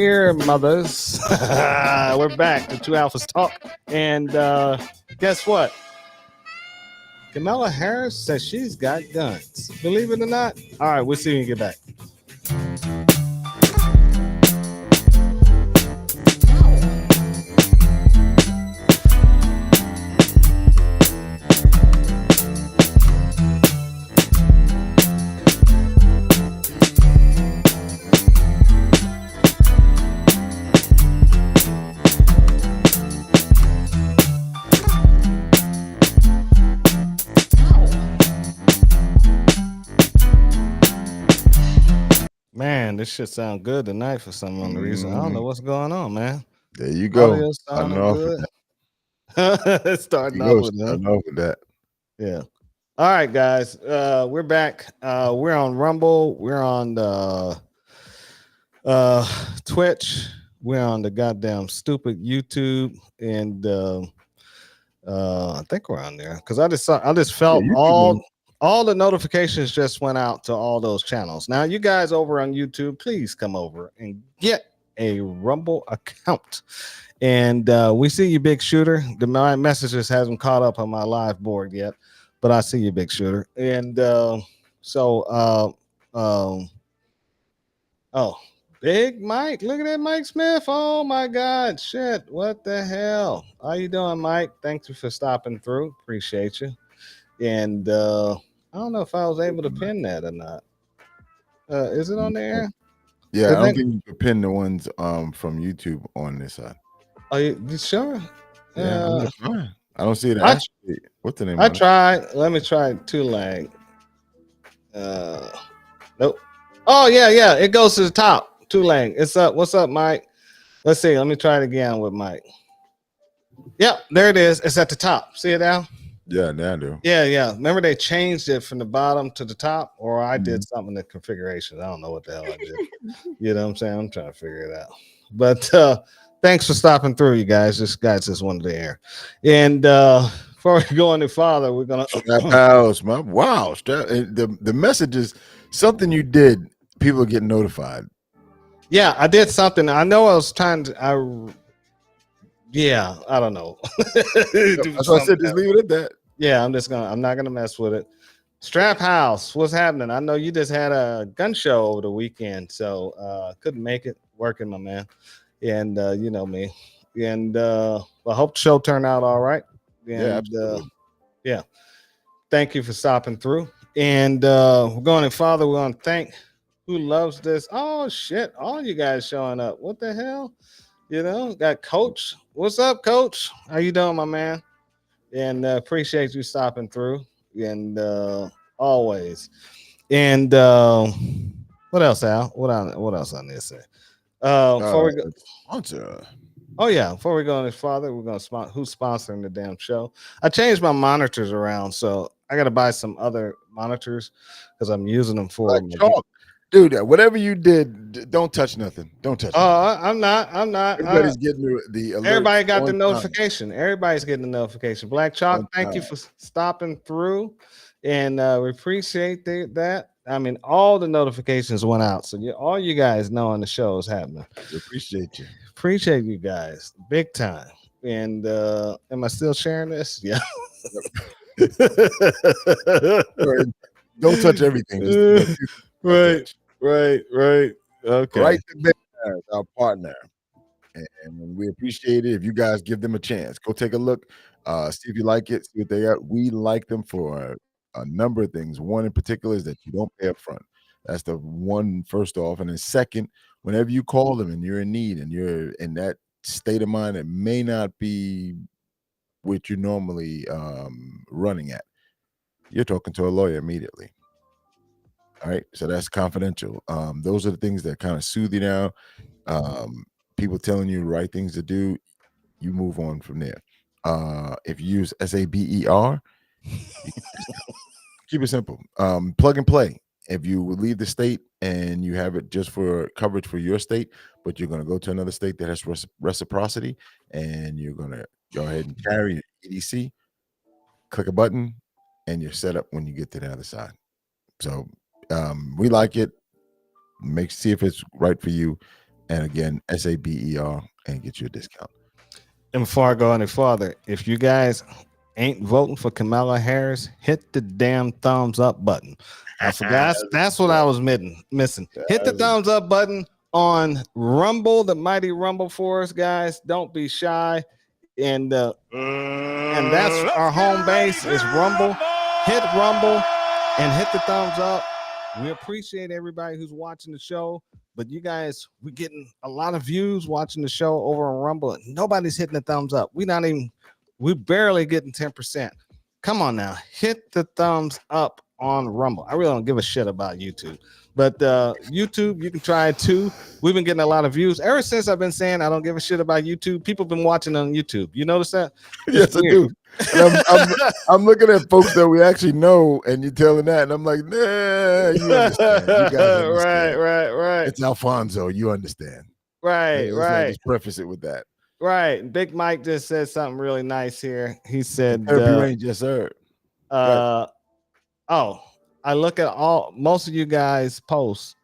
Here, mothers. We're back to Two Alphas Talk. And guess what? Kamala Harris says she's got guns. Believe it or not. All right, we'll see when you get back. Man, this shit sound good tonight for some reason. I don't know what's going on, man. There you go. Audio Starting sounding off good. with that. Starting You off go, with that. starting off with that. Yeah. All right, guys. We're back. We're on Rumble. We're on the Twitch. We're on the goddamn stupid YouTube, and I think we're on there because I just felt YouTube all the notifications just went out to all those channels. Now, you guys over on YouTube, please come over and get a Rumble account. And we see you, Big Shooter. My messages hasn't caught up on my live board yet, but I see you, Big Shooter. And oh, Big Mike. Look at that, Mike Smith. Oh my God, shit! What the hell? How you doing, Mike? Thank you for stopping through. Appreciate you. And I don't know if I was able to pin that or not. Is it on there? Yeah, I don't think you can pin the ones from YouTube on this side. Are you sure? Yeah, I'm just trying. I don't see it. What's the name? I tried. Let me try Tulang. Nope. Oh yeah. It goes to the top. Tulang. It's up. What's up, Mike? Let's see. Let me try it again with Mike. Yep, there it is. It's at the top. See it now? Yeah, now I do. Yeah. Remember they changed it from the bottom to the top, or I did something in the configuration. I don't know what the hell I did. You know what I'm saying? I'm trying to figure it out. But thanks for stopping through, you guys. This guy's just wanted to air. And before we go any farther, we're gonna house, man. Wow, the message is something you did. People are getting notified. Yeah, I did something. I know I was trying to. I don't know. That's why I said just leave it at that. Yeah, I'm not gonna mess with it. Strap House, what's happening? I know you just had a gun show over the weekend, so couldn't make it. Working, my man. And you know me. And I hope the show turned out all right. And yeah. Thank you for stopping through. And we're going farther. We want to thank who loves this. Oh shit, all you guys showing up. What the hell? You know, got Coach. What's up, Coach? How you doing, my man? And appreciate you stopping through. And always. And what else, Al? What else I need to say? Before we go, before we go any farther, we're gonna who's sponsoring the damn show. I changed my monitors around, so I gotta buy some other monitors because I'm using them for dude. Whatever you did, don't touch nothing. Don't touch. I'm not. Everybody's getting the alert. Everybody got the notification. Everybody's getting the notification. Black Chalk, thank you for stopping through, and we appreciate that. I mean, all the notifications went out, so all you guys knowing the show is happening. Appreciate you. Appreciate you guys, big time. And am I still sharing this? Yeah. Don't touch everything. Right. Okay. Right to bed, our partner, and we appreciate it. If you guys give them a chance, go take a look, see if you like it, see what they are. We like them for a number of things. One in particular is that you don't pay up front. That's the one, first off. And then second, whenever you call them and you're in need and you're in that state of mind that may not be what you're normally running at, you're talking to a lawyer immediately. All right, so that's confidential. Those are the things that kind of soothe you now. People telling you the right things to do, you move on from there. If you use SABER, keep it simple. Plug and play. If you leave the state and you have it just for coverage for your state, but you're going to go to another state that has reciprocity, and you're going to go ahead and carry EDC, click a button, and you're set up when you get to the other side. So we like it. See if it's right for you, And again, SABER, and get you a discount. And before I go any farther, if you guys ain't voting for Kamala Harris, hit the damn thumbs up button. I forgot. That's what I was missing. Hit the thumbs up button on Rumble, the mighty Rumble for us, guys. Don't be shy. And that's our home base is Rumble. Hit Rumble and hit the thumbs up. We appreciate everybody who's watching the show, but you guys, we're getting a lot of views watching the show over on Rumble. Nobody's hitting the thumbs up. We're barely getting 10%. Come on now, hit the thumbs up on Rumble. I really don't give a shit about YouTube, but YouTube, you can try it too. We've been getting a lot of views ever since I've been saying I don't give a shit about YouTube. People have been watching on YouTube. You notice that? Yes, I do. And I'm looking at folks that we actually know, and you're telling that, and I'm like, nah, you understand. You guys understand. Right. It's Alfonso. You understand. Right. Just preface it with that. Right. Big Mike just said something really nice here. He said, Therapy Range, yes, sir. I look at most of you guys' posts.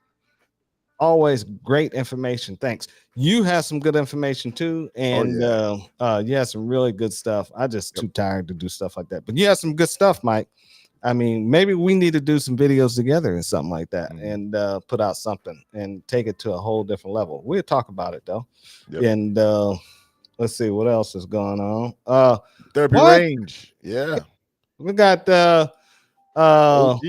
Always great information. Thanks. You have some good information too, and you have some really good stuff. I just too tired to do stuff like that, but you have some good stuff, Mike. I mean, maybe we need to do some videos together and something like that, and put out something and take it to a whole different level. We'll talk about it though, and let's see what else is going on. Therapy Range, yeah. We got OG.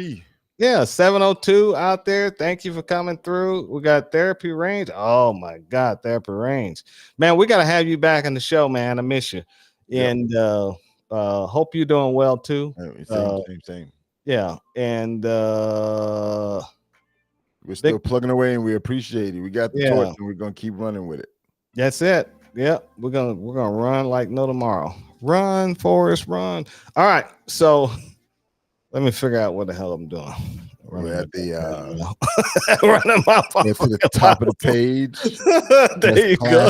Yeah, 702 out there. Thank you for coming through. We got Therapy Range. Oh my God, Therapy Range. Man, we gotta have you back on the show, man. I miss you. And hope you're doing well too. Same. Yeah, and we're still plugging away, and we appreciate it. We got the torch, and we're gonna keep running with it. That's it. Yep, we're gonna run like no tomorrow. Run, Forrest, run. All right, so let me figure out what the hell I'm doing. We're at the running my phone to the top of the page. There you go.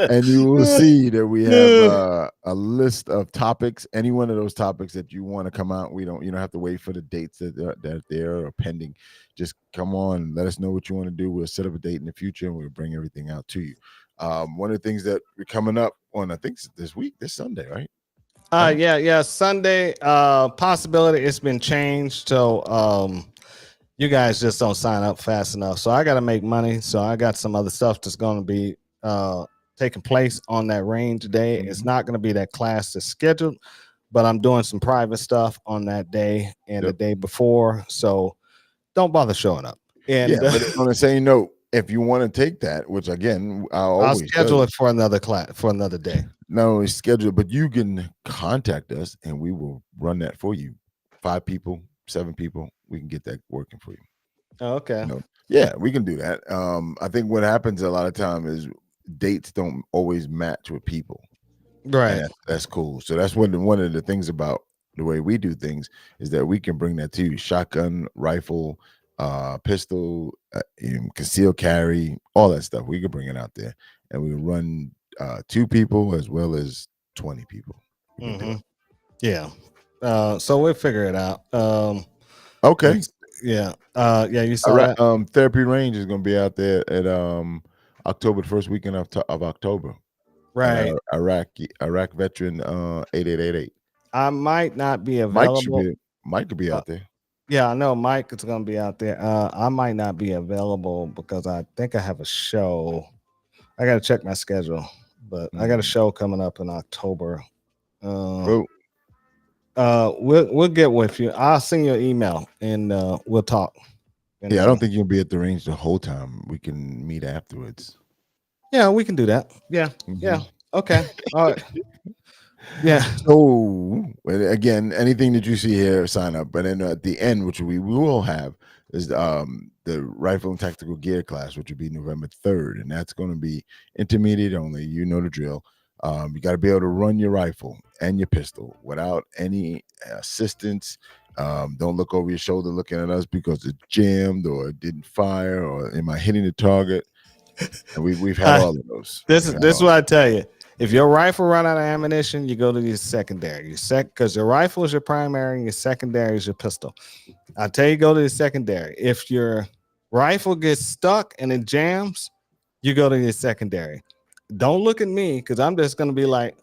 And you will see that we have a list of topics. Any one of those topics that you want to come out, you don't have to wait for the dates that they're pending. Just come on, let us know what you want to do. We'll set up a date in the future, and we'll bring everything out to you. One of the things that we're coming up on, I think this Sunday, right? Sunday, possibility it's been changed, so you guys just don't sign up fast enough, so I got to make money, so I got some other stuff that's going to be taking place on that range day. It's not going to be that class that's scheduled, but I'm doing some private stuff on that day and the day before, so don't bother showing up. And but on the same note, if you want to take that, which again, I'll schedule it for another class for another day. No, it's scheduled, but you can contact us and we will run that for you. 5 people, 7 people, we can get that working for you. Oh, okay. Yeah, we can do that. I think what happens a lot of time is dates don't always match with people. Right. That's cool. So that's one of the things about the way we do things is that we can bring that to you. Shotgun, rifle, pistol, concealed carry, all that stuff. We can bring it out there, and we run 2 people as well as 20 people. Yeah. So we'll figure it out. Okay. Yeah. You saw that. Therapy Range is going to be out there at October, the first weekend of October. Right. Iraq veteran 8888. I might not be available. Mike could be out there. Yeah, I know Mike is going to be out there. I might not be available because I think I have a show. I got to check my schedule, but I got a show coming up in October. We'll get with you. I'll send you an email and we'll talk. I don't think you'll be at the range the whole time. We can meet afterwards. Yeah, we can do that. Yeah. Yeah. Okay. All right. Yeah. So again, anything that you see here, sign up. But then at the end, which we will have, is the rifle and tactical gear class, which will be November 3rd, and that's going to be intermediate only. You know the drill. You got to be able to run your rifle and your pistol without any assistance. Don't look over your shoulder looking at us because it jammed or it didn't fire or am I hitting the target? And we've had all of those. This is what I tell you. If your rifle run out of ammunition, you go to your secondary. Because your rifle is your primary and your secondary is your pistol. I tell you, go to the secondary. If your Rifle gets stuck and it jams, you go to your secondary. Don't look at me because I'm just going to be like,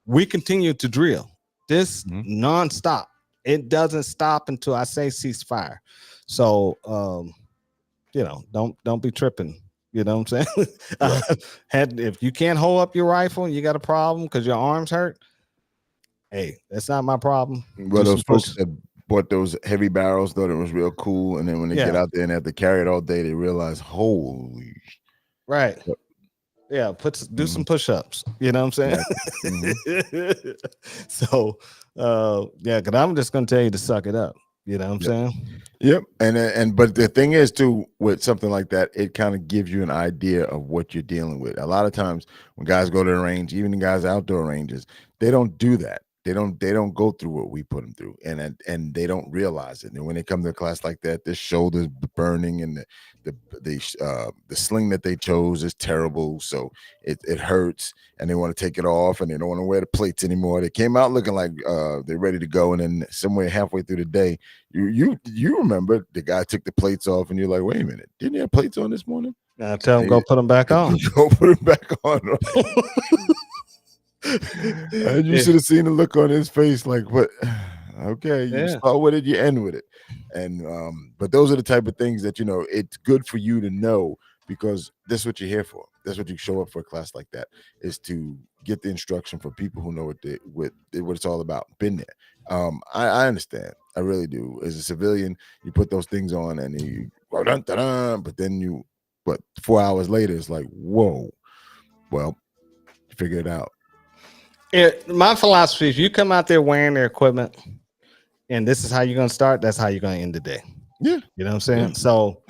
we continue to drill this nonstop. It doesn't stop until I say ceasefire. So, don't be tripping. You know what I'm saying? If you can't hold up your rifle and you got a problem because your arms hurt, hey, that's not my problem. Well, those folks that bought those heavy barrels thought it was real cool, and then when they get out there and have to carry it all day, they realize, holy. Right. Yeah, do some push-ups. You know what I'm saying? So, because I'm just gonna tell you to suck it up. You know what I'm saying? Yep. But the thing is too, with something like that, it kind of gives you an idea of what you're dealing with. A lot of times when guys go to the range, even the guys outdoor ranges, they don't do that. They don't go through what we put them through, and they don't realize it. And when they come to a class like that, their shoulders burning, and the sling that they chose is terrible, so it hurts, and they want to take it off, and they don't want to wear the plates anymore. They came out looking like they're ready to go, and then somewhere halfway through the day, you remember the guy took the plates off, and you're like, wait a minute, didn't you have plates on this morning? I tell him go put them back on. Go put them back on. And you should have seen the look on his face, like, what? Okay, you start with it, you end with it. And but those are the type of things that, it's good for you to know, because that's what you're here for. That's what you show up for a class like that, is to get the instruction from people who know what it's all about, been there. I understand, I really do. As a civilian, you put those things on and you go dun, dun, dun, but then 4 hours later it's like, whoa, well, figure it out. My philosophy is, you come out there wearing their equipment and this is how you're going to start, that's how you're going to end the day. Yeah. You know what I'm saying? Yeah. So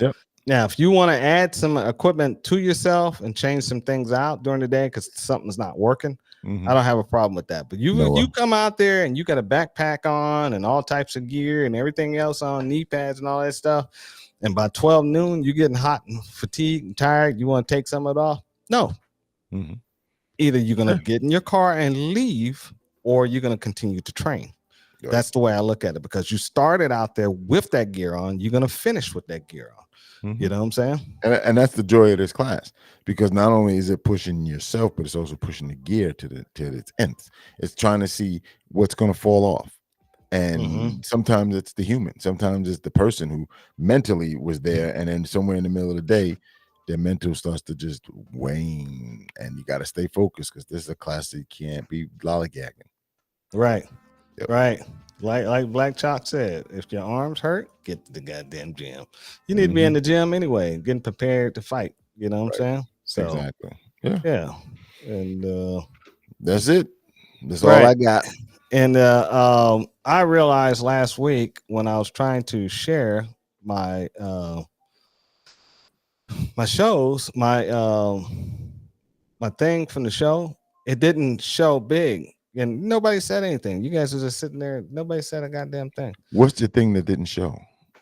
now, if you want to add some equipment to yourself and change some things out during the day because something's not working, I don't have a problem with that. But you come out there and you got a backpack on and all types of gear and everything else on, knee pads and all that stuff, and by 12 noon, you're getting hot and fatigued and tired, you want to take some of it off? No. Either you're going to get in your car and leave, or you're going to continue to train. Right. That's the way I look at it, because you started out there with that gear on, you're going to finish with that gear on. You know what I'm saying? And that's the joy of this class, because not only is it pushing yourself, but it's also pushing the gear to its nth. It's trying to see what's going to fall off. And sometimes it's the human. Sometimes it's the person who mentally was there, and then somewhere in the middle of the day, their mental starts to just wane, and you got to stay focused, because this is a class that you can't be lollygagging. Right. Right. Like Black Chalk said, if your arms hurt, get to the goddamn gym. You need to be in the gym anyway, getting prepared to fight. You know what I'm saying? So exactly. Yeah. And that's it. That's all I got. And I realized last week when I was trying to share my my shows, my thing from the show, it didn't show big, and nobody said anything. You guys were just sitting there. Nobody said a goddamn thing. What's the thing that didn't show?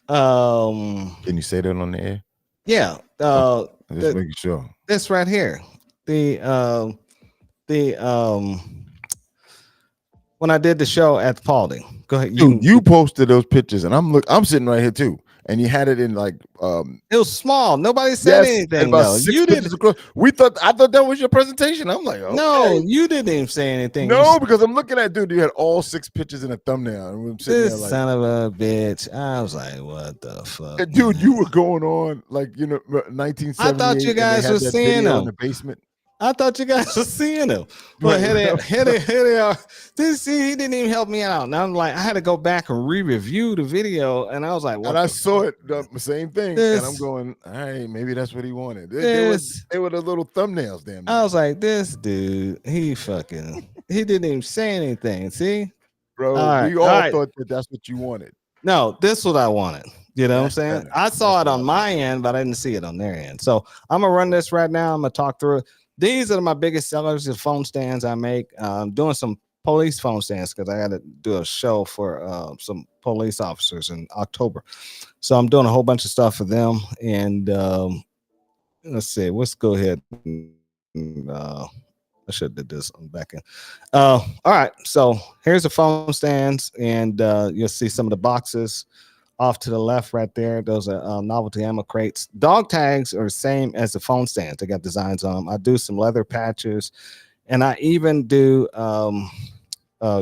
Can you say that on the air? Yeah. Just making sure. This right here. The when I did the show at the Paulding. Go ahead. Dude, you posted those pictures, and I'm sitting right here too. And you had it in like it was small. Nobody said anything. About you didn't. I thought that was your presentation. I'm like, okay. No, you didn't even say anything. No, because I'm looking at, dude, you had all 6 pictures in a thumbnail. And I'm sitting this there like, son of a bitch. I was like, what the fuck? Dude, you were going on like 1978. I thought you guys were seeing them in the basement. I thought you guys were seeing them. But here they are. He didn't even help me out. And I'm like, I had to go back and re-review the video. And I was like, what? And I saw it, the same thing. And I'm going, all right, maybe that's what he wanted. They were the little thumbnails, damn. I was like, this dude, he didn't even say anything. See? Bro, we all thought that that's what you wanted. No, this is what I wanted. You know what I'm saying? I saw it on my end, but I didn't see it on their end. So I'm going to run this right now. I'm going to talk through it. These are my biggest sellers, the phone stands I make. I'm doing some police phone stands because I got to do a show for some police officers in October. So I'm doing a whole bunch of stuff for them. And let's see, let's go ahead. I should have did this on the back end. All right, so here's the phone stands, and you'll see some of the boxes off to the left right there. Those are novelty ammo crates. Dog tags are the same as the phone stands. They got designs on them. I do some leather patches, and I even do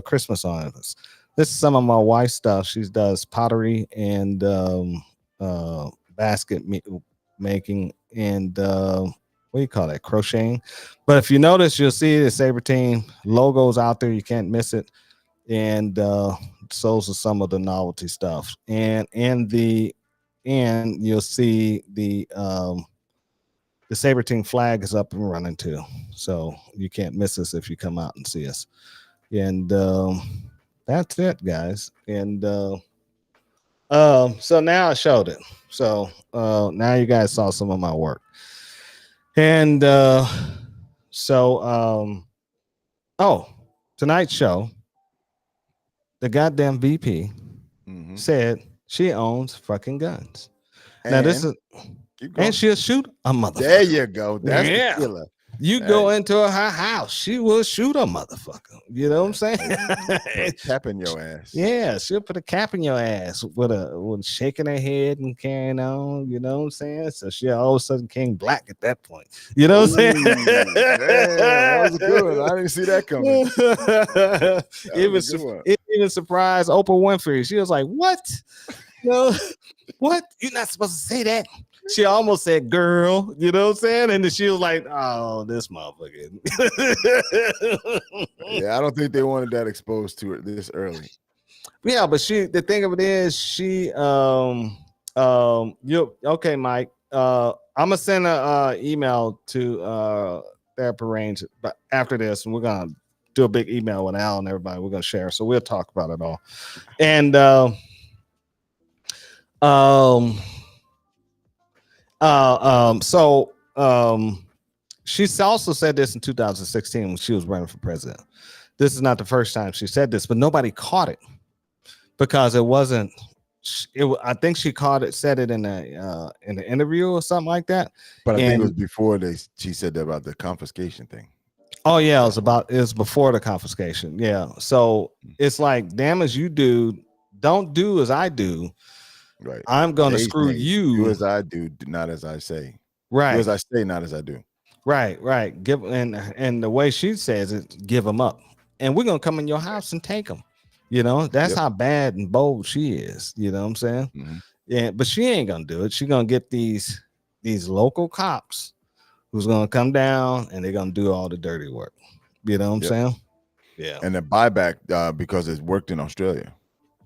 Christmas ornaments. This is some of my wife's stuff. She does pottery and basket making and what do you call that? Crocheting. But if you notice, you'll see the Saber Team logos out there. You can't miss it. And those are some of the novelty stuff. And in the end, you'll see the Saber Team flag is up and running too. So you can't miss us if you come out and see us. And that's it, guys. And so now I showed it. So now you guys saw some of my work. And tonight's show, the goddamn VP said she owns fucking guns. And now this is, and she'll shoot a motherfucker. There you go. That's the killer. You go into her house, she will shoot a motherfucker. You know what I'm saying? Cap in your ass. Yeah, she'll put a cap in your ass with shaking her head and carrying on. You know what I'm saying? So she all of a sudden King Black at that point. You know what I'm saying? Damn, that was a good one. I didn't see that coming. It even surprised Oprah Winfrey. She was like, "What? No, what? You're not supposed to say that." She almost said girl, you know what I'm saying? And then she was like, oh, this motherfucker. Yeah, I don't think they wanted that exposed to it this early. Yeah, but the thing of it is, she okay, Mike. I'm gonna send an email to Therapy Range but after this, and we're gonna do a big email with Al and everybody. We're gonna share, so we'll talk about it all. And she also said this in 2016 when she was running for president. This is not the first time she said this, but nobody caught it because it wasn't. I think she said it in the interview or something like that. But I think it was before she said that about the confiscation thing. Oh yeah, it was before the confiscation. Yeah, so it's like, damn as you do, don't do as I do. Right. I'm gonna screw you. Do as I do, not as I say. Right. Do as I say, not as I do. Right. Give and the way she says it, give them up, and we're gonna come in your house and take them. You know, that's how bad and bold she is. You know what I'm saying? Mm-hmm. Yeah, but she ain't gonna do it. She's gonna get these local cops who's gonna come down and they're gonna do all the dirty work. You know what I'm saying? Yeah. And the buyback because it's worked in Australia.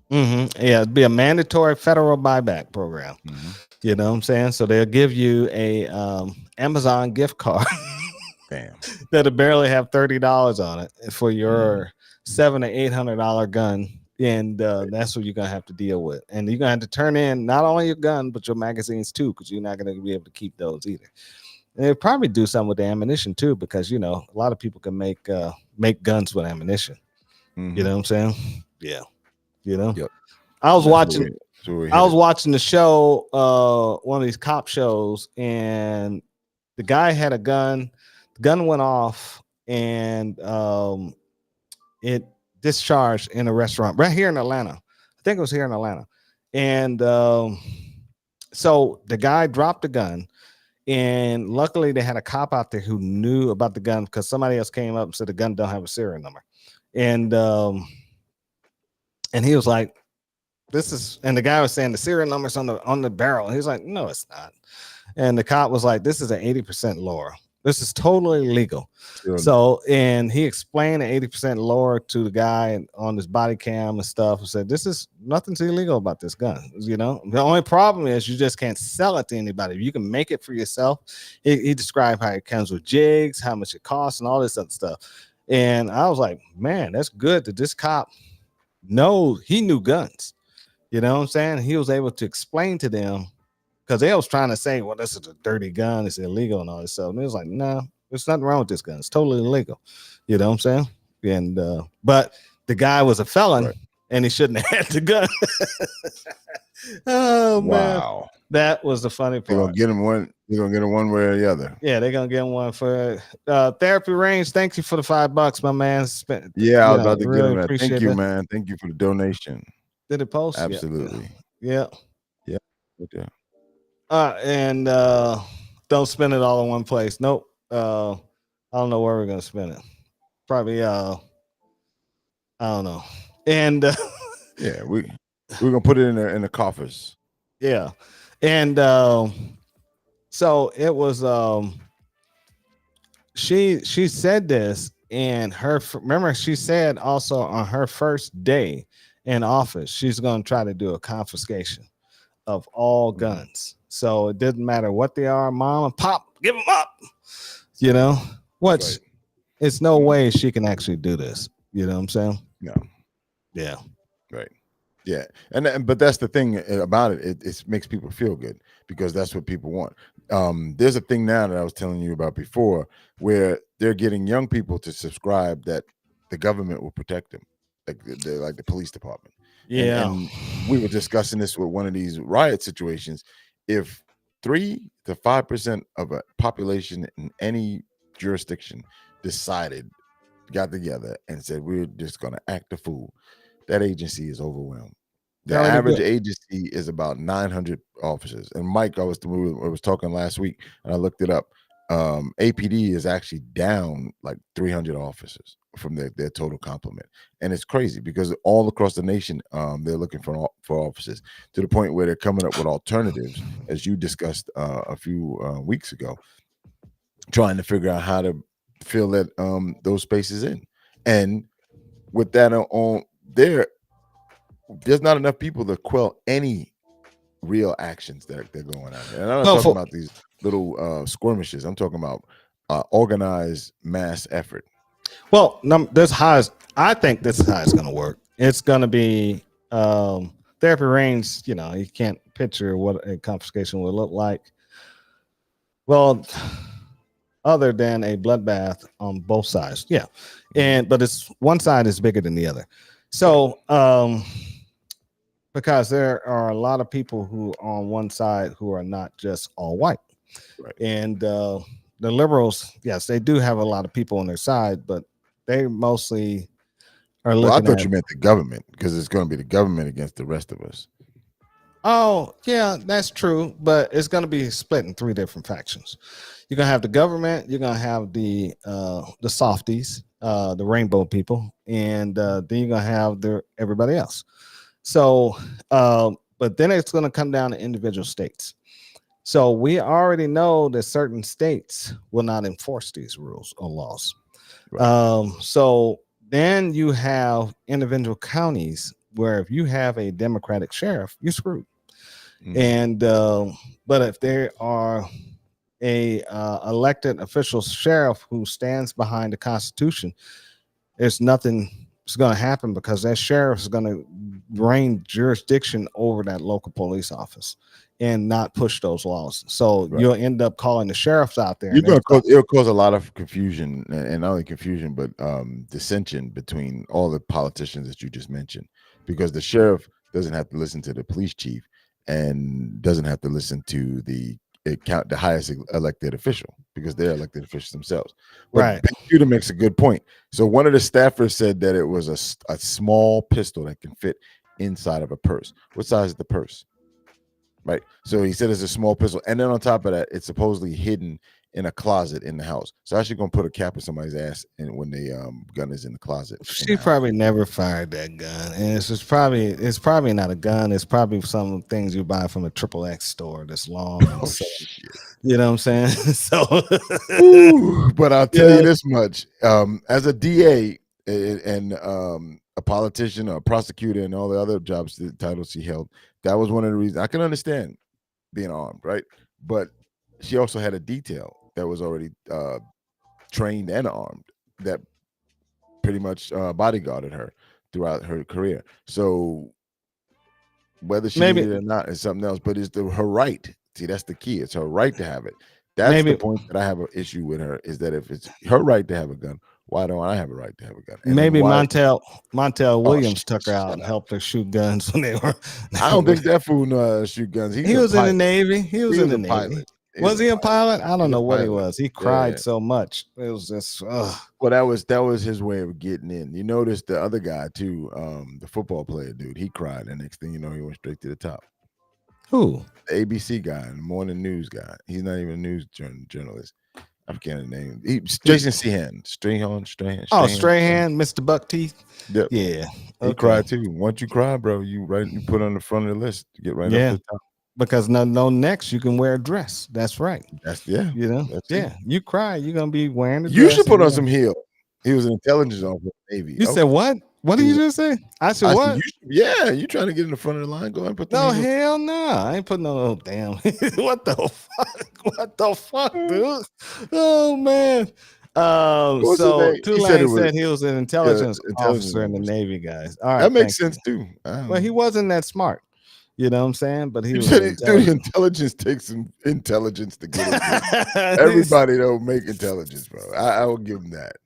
Mm-hmm. Yeah, it'd be a mandatory federal buyback program. Mm-hmm. You know what I'm saying? So they'll give you a Amazon gift card. Damn. That'll barely have $30 on it for your $700 to $800 gun, and that's what you're gonna have to deal with. And you're gonna have to turn in not only your gun but your magazines too, because you're not gonna be able to keep those either. And they'll probably do something with the ammunition too, because a lot of people can make guns with ammunition. Mm-hmm. You know what I'm saying? Yeah. Yep. I was watching the show, one of these cop shows, and the guy had a gun. The gun went off, and it discharged in a restaurant right here in Atlanta. I think it was here in Atlanta. And so the guy dropped the gun, and luckily they had a cop out there who knew about the gun because somebody else came up and said the gun don't have a serial number. And he was like, and the guy was saying the serial number's on the barrel. And he was like, no, it's not. And the cop was like, this is an 80% lower. This is totally legal. Sure. So, and he explained the 80% lower to the guy on his body cam and stuff and said, nothing's illegal about this gun. The only problem is you just can't sell it to anybody. You can make it for yourself. He described how it comes with jigs, how much it costs, and all this other stuff. And I was like, man, that's good that this cop he knew guns. You know what I'm saying? He was able to explain to them, because they was trying to say, well, this is a dirty gun, it's illegal and all this stuff. And it was like, no, there's nothing wrong with this gun. It's totally illegal. You know what I'm saying? And but the guy was a felon, and he shouldn't have had the gun. Oh man. Wow. That was the funny part. They're gonna get him one. They're gonna get him one way or the other. Yeah, they're gonna get him one for Therapy Range. Thank you for the $5, my man. I was about to get him that. Thank you, man. Thank you for the donation. Did it post? Absolutely. Yeah. Yeah. Okay. And don't spend it all in one place. Nope. I don't know where we're gonna spend it. Probably I don't know. And Yeah, we're gonna put it in the coffers. yeah. And so it was she said this, and remember she said also on her first day in office she's going to try to do a confiscation of all guns. So it doesn't matter what they are, mom and pop, give them up. You know, what's it's no way she can actually do this. You know what I'm saying? No. Yeah. Right. Yeah. But that's the thing about it. It makes people feel good because that's what people want. There's a thing now that I was telling you about before where they're getting young people to subscribe that the government will protect them, like the police department. Yeah. And we were discussing this with one of these riot situations. If 3 to 5% of a population in any jurisdiction got together and said, we're just going to act a fool, that agency is overwhelmed. The average agency is about 900 officers. And Mike, I was talking last week and I looked it up. APD is actually down like 300 officers from their total complement. And it's crazy because all across the nation, they're looking for officers to the point where they're coming up with alternatives, as you discussed a few weeks ago, trying to figure out how to fill that those spaces in. And with that on there's not enough people to quell any real actions that they're going on. And I'm not talking about these little skirmishes. I'm talking about organized mass effort. Well, I think this is how it's going to work. It's going to be therapy range. You know, you can't picture what a confiscation would look like. Well, other than a bloodbath on both sides. Yeah. But it's one side is bigger than the other. So, because there are a lot of people who are on one side who are not just all white. Right. And the liberals, yes, they do have a lot of people on their side, but they mostly are looking I thought you meant the government, because it's going to be the government against the rest of us. Oh, yeah, that's true. But it's going to be split in 3 different factions. You're going to have the government, you're going to have the softies, the rainbow people, and then you're going to have everybody else. So, but then it's going to come down to individual states. So we already know that certain states will not enforce these rules or laws. Right. So then you have individual counties where if you have a Democratic sheriff, you're screwed. Mm-hmm. And but if there are a elected official sheriff who stands behind the Constitution, there's nothing is going to happen because that sheriff is going to reign jurisdiction over that local police office and not push those laws. So you'll end up calling the sheriffs out there. It'll cause a lot of confusion, and not only confusion, but dissension between all the politicians that you just mentioned, because the sheriff doesn't have to listen to the police chief and doesn't have to listen to the highest elected official, because they're elected officials themselves. But right. Ben Judah makes a good point. So one of the staffers said that it was a small pistol that can fit inside of a purse. What size is the purse? Right. So he said it's a small pistol. And then on top of that, it's supposedly hidden in a closet in the house. So actually going to put a cap in somebody's ass when the gun is in the closet. She probably never fired that gun. And it's probably not a gun. It's probably some things you buy from a XXX store that's long. You know what I'm saying? So but I'll tell you this much. As a DA and a politician or a prosecutor and all the other jobs, the titles she held, that was one of the reasons I can understand being armed, right? But she also had a detail that was already trained and armed that pretty much bodyguarded her throughout her career. So whether she needed it or not is something else, but it's her right. See, that's the key. It's her right to have it. That's the point that I have an issue with her, is that if it's her right to have a gun, why don't I have a right to have a gun? And maybe Montel Williams took her out and helped her shoot guns when they were. I don't think that fool knows how to shoot guns. He was in the Navy. He was in the Navy. Was he a pilot? I don't He's a know what he pilot. was. He cried Yeah. so much. It was just Well, that was his way of getting in. You notice the other guy too, the football player dude. He cried. The next thing you know, he went straight to the top. who? The ABC guy, the morning news guy. He's not even a news journalist. I forget his name. Jason Strahan. Oh, Strahan, Mr. Buck Teeth. Yep. Yeah. He cried too. Once you cry, bro, you put on the front of the list to get right up to the top. Because no next you can wear a dress. That's right. You know, That's you cry, you're gonna be wearing a dress. You should put on some heels. He was an intelligence officer in the Navy. You said what? What did you just say? I said what? You trying to get in the front of the line? Go ahead and put no hell no. I ain't putting no damn. What the fuck? What the fuck, dude? Oh man. So Tulane said he was an intelligence officer in the Navy, guys. All right, that makes sense too. Well, he wasn't that smart. You know what I'm saying? But he was intelligence takes some intelligence to get it. Everybody don't make intelligence, bro. I will give him that.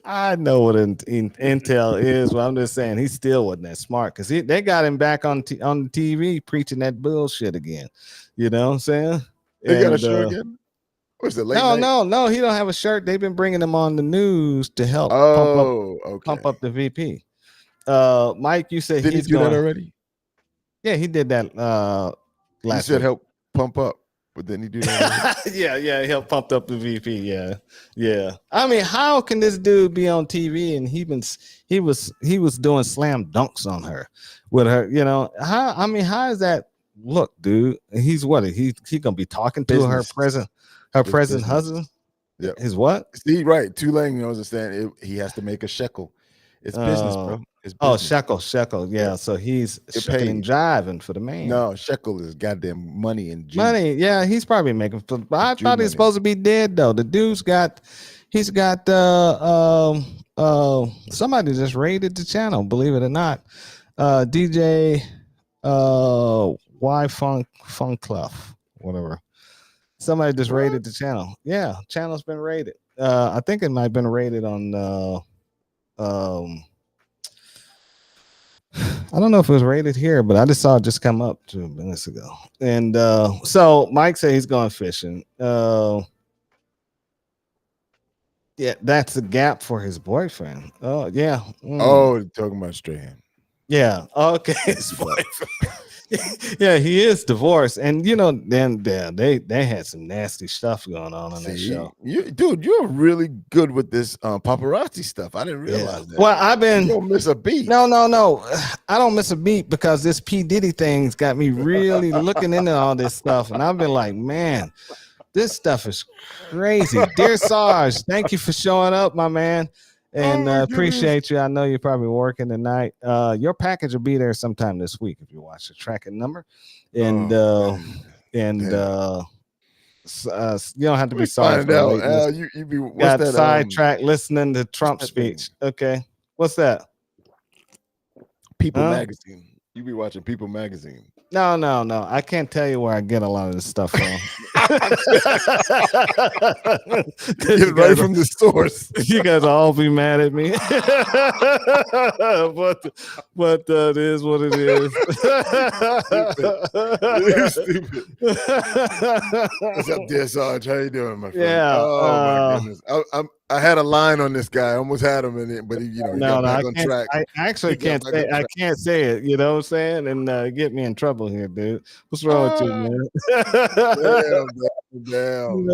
I know what intel is, but I'm just saying he still wasn't that smart because they got him back on the TV preaching that bullshit again. You know what I'm saying? They got a show again? What's the late night? No, he don't have a shirt. They've been bringing him on the news to help pump up the VP. Mike, you said did he do that already? Yeah, he did that last He said help pump up, but didn't he do that? yeah, he helped pump up the VP. Yeah. I mean, how can this dude be on TV and he was doing slam dunks on her with her? You know, how is that look, dude? He's what? He gonna be talking to her present husband? Yeah. His what? See, right. Tulane understand he has to make a shekel. It's business, bro. It's business. Shekel. Yeah. So he's shucking jiving for the man. No, shekel is goddamn money and money. Yeah, he's probably making. I thought he's supposed to be dead though. The dude's got. He's got. Somebody just raided the channel. Believe it or not, DJ Y Funk Cluff, whatever. Somebody just raided the channel. Yeah, channel's been raided. I think it might have been raided on. I don't know if it was rated here, but I just saw it just come up 2 minutes ago. And so Mike said he's going fishing. Yeah, that's a gap for his boyfriend. Oh, yeah. Oh, talking about Strahan. Yeah. Okay. His boyfriend. Yeah, he is divorced, and you know, then they had some nasty stuff going on that show. You're really good with this paparazzi stuff. I didn't realize that. Well, you don't miss a beat. No, I don't miss a beat because this P Diddy thing's got me really looking into all this stuff, and I've been like, man, this stuff is crazy. Dear Sarge, thank you for showing up, my man. And appreciate you. I know you're probably working tonight. Your package will be there sometime this week if you watch the tracking number. And you don't have to be sorry. You be got sidetracked listening to Trump's speech. Okay, what's that? People Magazine. You be watching People Magazine. No. I can't tell you where I get a lot of this stuff from. Get it right from the source. You guys all be mad at me. but it is what it is. You're stupid. What's up, dear Sarge? How you doing, my friend? Yeah. Oh my goodness. I had a line on this guy. I almost had him in it, but he got back on track. I actually can't say I can't say it, you know what I'm saying? And get me in trouble here, dude. What's wrong with you, man? Damn.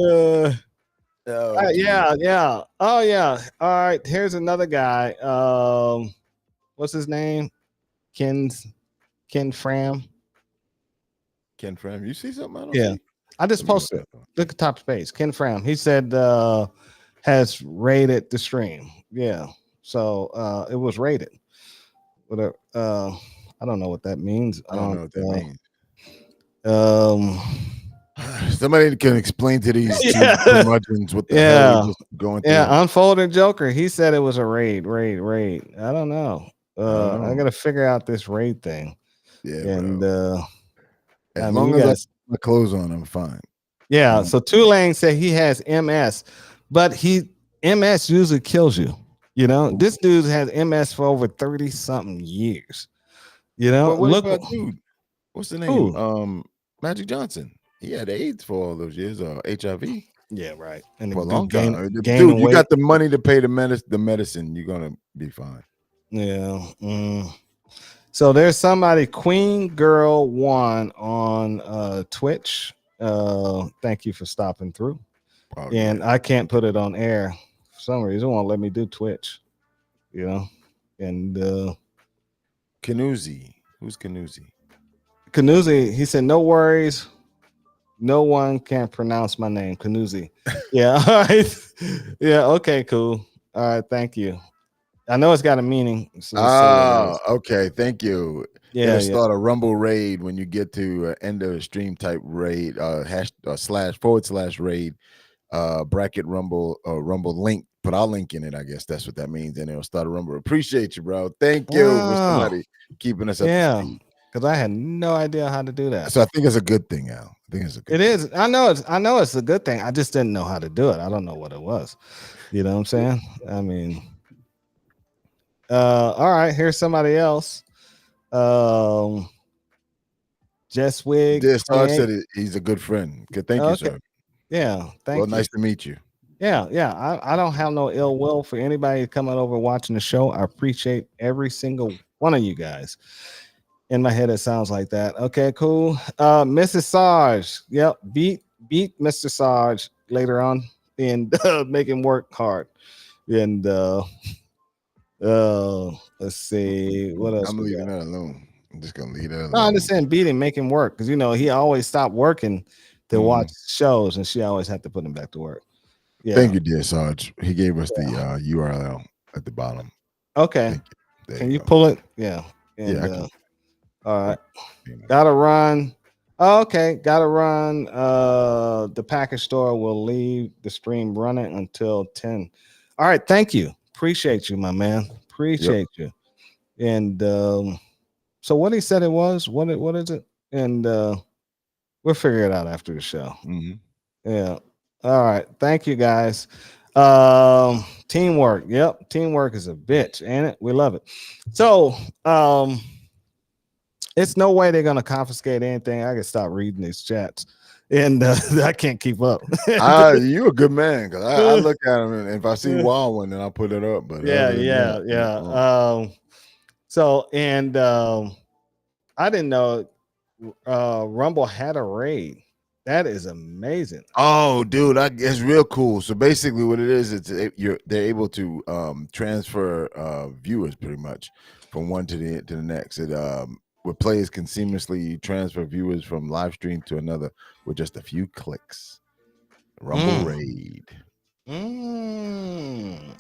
Yeah. Oh yeah. All right. Here's another guy. What's his name? Ken Fram. Ken Fram. You see something? I just posted it. Look at top space. Ken Fram. He said has rated the stream. Yeah. So it was rated. Whatever. I don't know what that means. I don't know what that means. Somebody can explain to these two curmudgeons what the hell is going through. Yeah, Unfolding Joker. He said it was a raid. I don't know. I gotta figure out this raid thing. Yeah, and as long as I have my clothes on, I'm fine. Yeah. So Tulane said he has MS, but MS usually kills you. You know, this dude has MS for over 30 something years. You know, what about dude? What's the name? Magic Johnson. he had AIDS for all those years, or HIV Yeah, right. And for a the long dude time. Dude, gaining you weight. got the money to pay the medicine. You're gonna be fine. Yeah. So there's somebody, Queen Girl 1 on Twitch. Thank you for stopping through. Oh, And yeah. I can't put it on air for some reason. It won't let me do Twitch, you know. And Kanuzi. Who's Kanuzi? Kanuzi, he said, no worries. No one can pronounce my name, Kanuzi. Yeah. All right. Yeah. Okay. Cool. All right. Thank you. I know it's got a meaning. So let's say what it is. Okay. Thank you. Yeah. It'll Yeah. start a Rumble raid when you get to end of the stream type raid, / raid, bracket Rumble, Rumble link. Put our link in it. I guess that's what that means. And it'll start a Rumble. Appreciate you, bro. Thank you for somebody keeping us up to speed. Because I had no idea how to do that. So I think it's a good thing, Al. I think it's a good It thing. is. I know it's a good thing. I just didn't know how to do it. I don't know what it was. You know what I'm saying? I mean, all right, here's somebody else. Jess Wig. Dear Star said he's a good friend. Good, thank you, sir. Yeah, thank you. Well, nice to meet you. Yeah. I don't have no ill will for anybody coming over watching the show. I appreciate every single one of you guys. In my head, it sounds like that. Okay, cool. Mrs. Sarge. Yep, beat Mr. Sarge later on and make him work hard. And let's see what else. I'm leaving that alone. I'm just gonna leave that alone. No, I understand beat him, make him work because he always stopped working to watch shows, and she always had to put him back to work. Yeah. Thank you, dear Sarge. He gave us the URL at the bottom. Okay. Can you pull it? Yeah. And, I can. All right. Gotta run. Oh, okay. Gotta run. The package store will leave the stream running until 10. All right. Thank you. Appreciate you, my man. Appreciate you. And so what he said it was, what is it? And we'll figure it out after the show. Yeah. All right. Thank you, guys. Teamwork. Yep. Teamwork is a bitch, ain't it? We love it. So it's no way they're gonna confiscate anything. I can stop reading these chats, and I can't keep up. You're a good man because I look at them, and if I see wild one, then I'll put it up. But yeah. So and I didn't know Rumble had a raid. That is amazing. Oh, dude, it's real cool. So basically, what it is, they're able to transfer viewers pretty much from one to the next. Where players can seamlessly transfer viewers from live stream to another with just a few clicks. Rumble raid.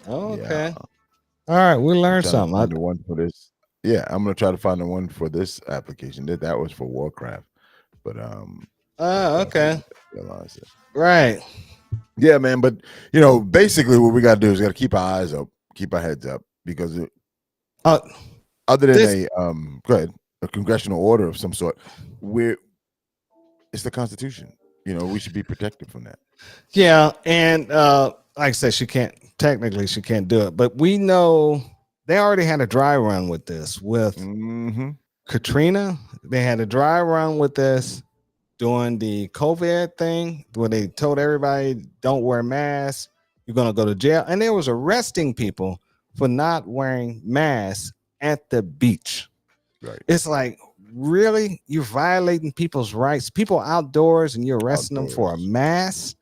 Okay. Yeah. All right, we learned something. The one for this. Yeah, I'm gonna try to find the one for this application. That was for Warcraft, but okay. Realize it. Right. Yeah, man. But basically, what we gotta do is gotta keep our eyes up, keep our heads up, because other than go ahead. A congressional order of some sort, it's the Constitution. We should be protected from that. Yeah, and like I said, she can't do it, but we know they already had a dry run with this with Katrina. They had a dry run with this during the COVID thing where they told everybody don't wear masks, you're gonna go to jail, and there was arresting people for not wearing masks at the beach. Right. It's like, really? You're violating people's rights, people outdoors, and you're arresting them for a mask?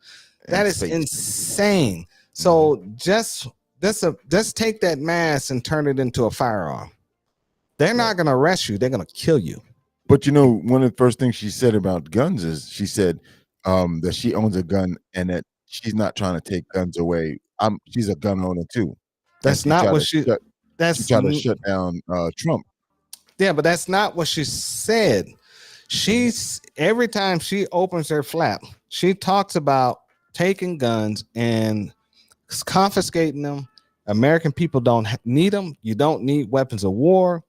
That is insane. So just take that mask and turn it into a firearm. They're not going to arrest you. They're going to kill you. But one of the first things she said about guns is she said that she owns a gun and that she's not trying to take guns away. She's a gun owner too. That's not what she. She tried to shut down Trump. Yeah, but that's not what she said. Every time she opens her flap, she talks about taking guns and confiscating them. American people don't need them. You don't need weapons of war.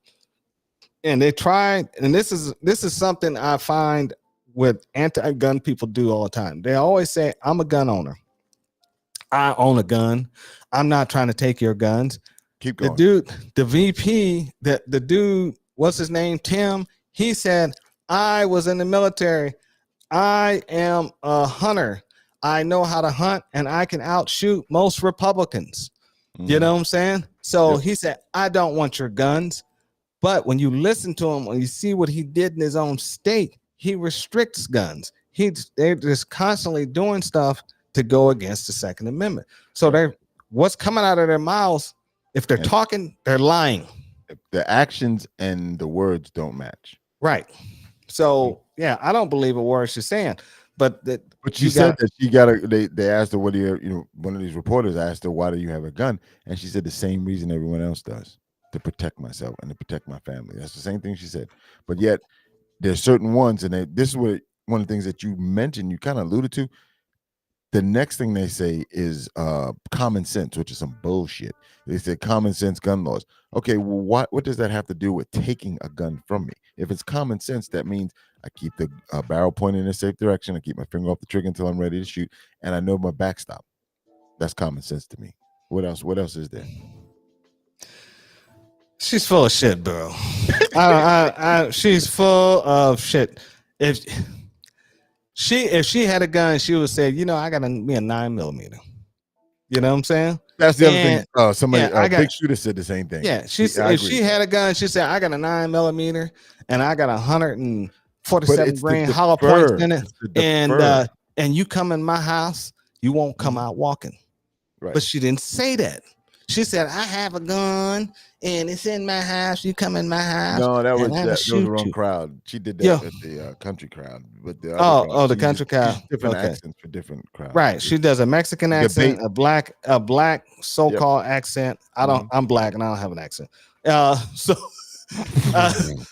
And they tried, and this is something I find what anti-gun people do all the time. They always say, I'm a gun owner. I own a gun. I'm not trying to take your guns. Keep going. The VP, the dude, what's his name? Tim. He said, I was in the military. I am a hunter. I know how to hunt, and I can outshoot most Republicans. You know what I'm saying? So he said, I don't want your guns. But when you listen to him, when you see what he did in his own state, he restricts guns. They're just constantly doing stuff to go against the Second Amendment. So what's coming out of their mouths, if they're talking, they're lying. The actions and the words don't match. Right. So yeah, I don't believe a word she's saying. But she said that she got they asked her, what do you one of these reporters asked her, why do you have a gun? And she said the same reason everyone else does, to protect myself and to protect my family. That's the same thing she said. But yet there's certain ones, and this is what one of the things that you mentioned, you kind of alluded to. The next thing they say is common sense, which is some bullshit. They said common sense gun laws. Okay, well, what does that have to do with taking a gun from me? If it's common sense, that means I keep the barrel pointed in a safe direction. I keep my finger off the trigger until I'm ready to shoot, and I know my backstop. That's common sense to me. What else? What else is there? She's full of shit, bro. She's full of shit. If she had a gun, she would say, I got me a 9mm. You know what I'm saying? That's the other thing. Big Shooter said the same thing. Yeah, if she had a gun, she said, I got a 9mm and I got 147 grain hollow points in it. And you come in my house, you won't come out walking. Right. But she didn't say that. She said, I have a gun and it's in my house. You come in my house. No, that was the wrong crowd. She did that at the country crowd. But the the country crowd. Different accents for different crowds. Right. She does a Mexican accent, a black so-called accent. I'm black and I don't have an accent.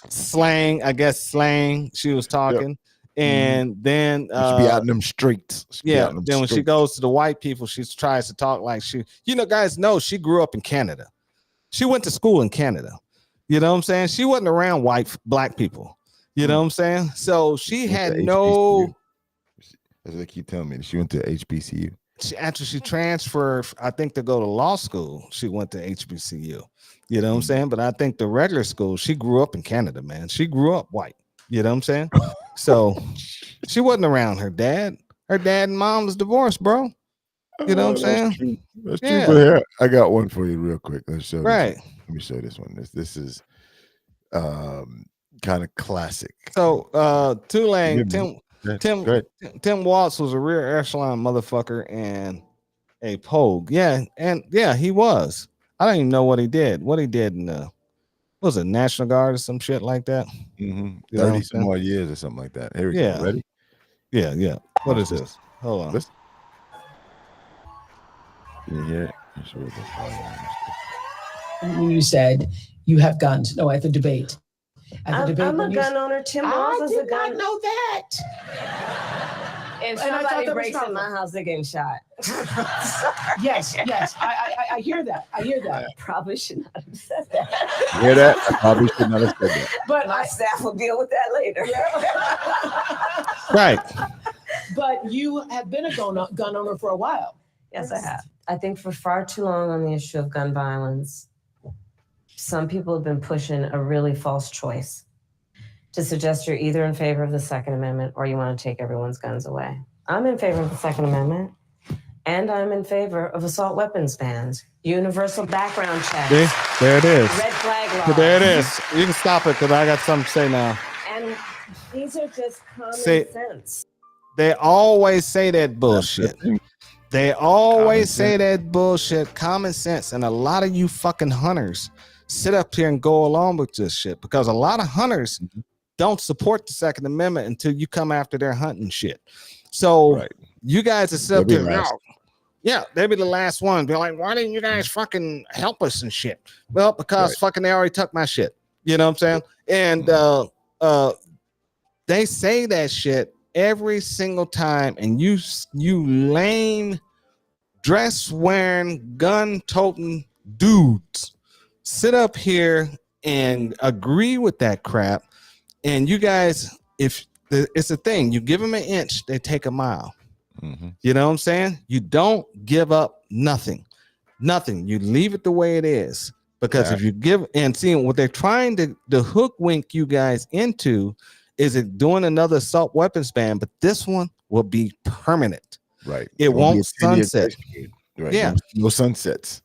Slang, I guess slang. She was talking. Yep. And then she be out in them streets. Then when she goes to the white people, she tries to talk like guys know she grew up in Canada. She went to school in Canada. You know what I'm saying? She wasn't around black people. You know what I'm saying? So she had no. As they keep telling me, she went to HBCU. After she transferred, I think, to go to law school, she went to HBCU. You know what I'm saying? But I think the regular school, she grew up in Canada, man. She grew up white. You know what I'm saying? So she wasn't around her dad. Her dad and mom was divorced, bro. You know what I'm saying? That's true. But here, I got one for you real quick. Let's show right. Let me show this one. This is kind of classic. So Tulane, Tim Waltz was a rear echelon motherfucker and a pogue. Yeah, he was. I don't even know what he did. What he did in was it National Guard or some shit like that? 30 some more years or something like that. Here we go. Ready? Yeah. What is this? Hold on. Listen. Can you hear it? You said you have guns. No, at the debate. I'm a gun owner. Tim Walz is a gun. I did not know that. If somebody breaks in my house, they're getting shot. Yes. I hear that. I probably should not have said that. You hear that? I probably should not have said that. But my staff will deal with that later. Right. But you have been a gun owner for a while. Yes, I have. I think for far too long on the issue of gun violence, some people have been pushing a really false choice to suggest you're either in favor of the Second Amendment or you want to take everyone's guns away. I'm in favor of the Second Amendment, and I'm in favor of assault weapons bans, universal background checks. See? There it is. Red flag laws. There it is. You can stop it because I got something to say now. And these are just common sense. They always say that bullshit. They always say that bullshit, common sense. And a lot of you fucking hunters sit up here and go along with this shit because a lot of hunters don't support the Second Amendment until you come after their hunting shit. So you guys are sit up there. Yeah, they'll be the last one. Be like, why didn't you guys fucking help us and shit? Well, because fucking they already took my shit. You know what I'm saying? And they say that shit every single time, and you lame dress wearing gun toting dudes sit up here and agree with that crap. And you guys, if it's a thing, you give them an inch, they take a mile. You know what I'm saying? You don't give up nothing. You leave it the way it is. Because if you give and see what they're trying to hook wink you guys into is it doing another assault weapons ban, but this one will be permanent. Right. It Won't be won't a 10-year sunset. grace period. Right. Yeah. No sunsets.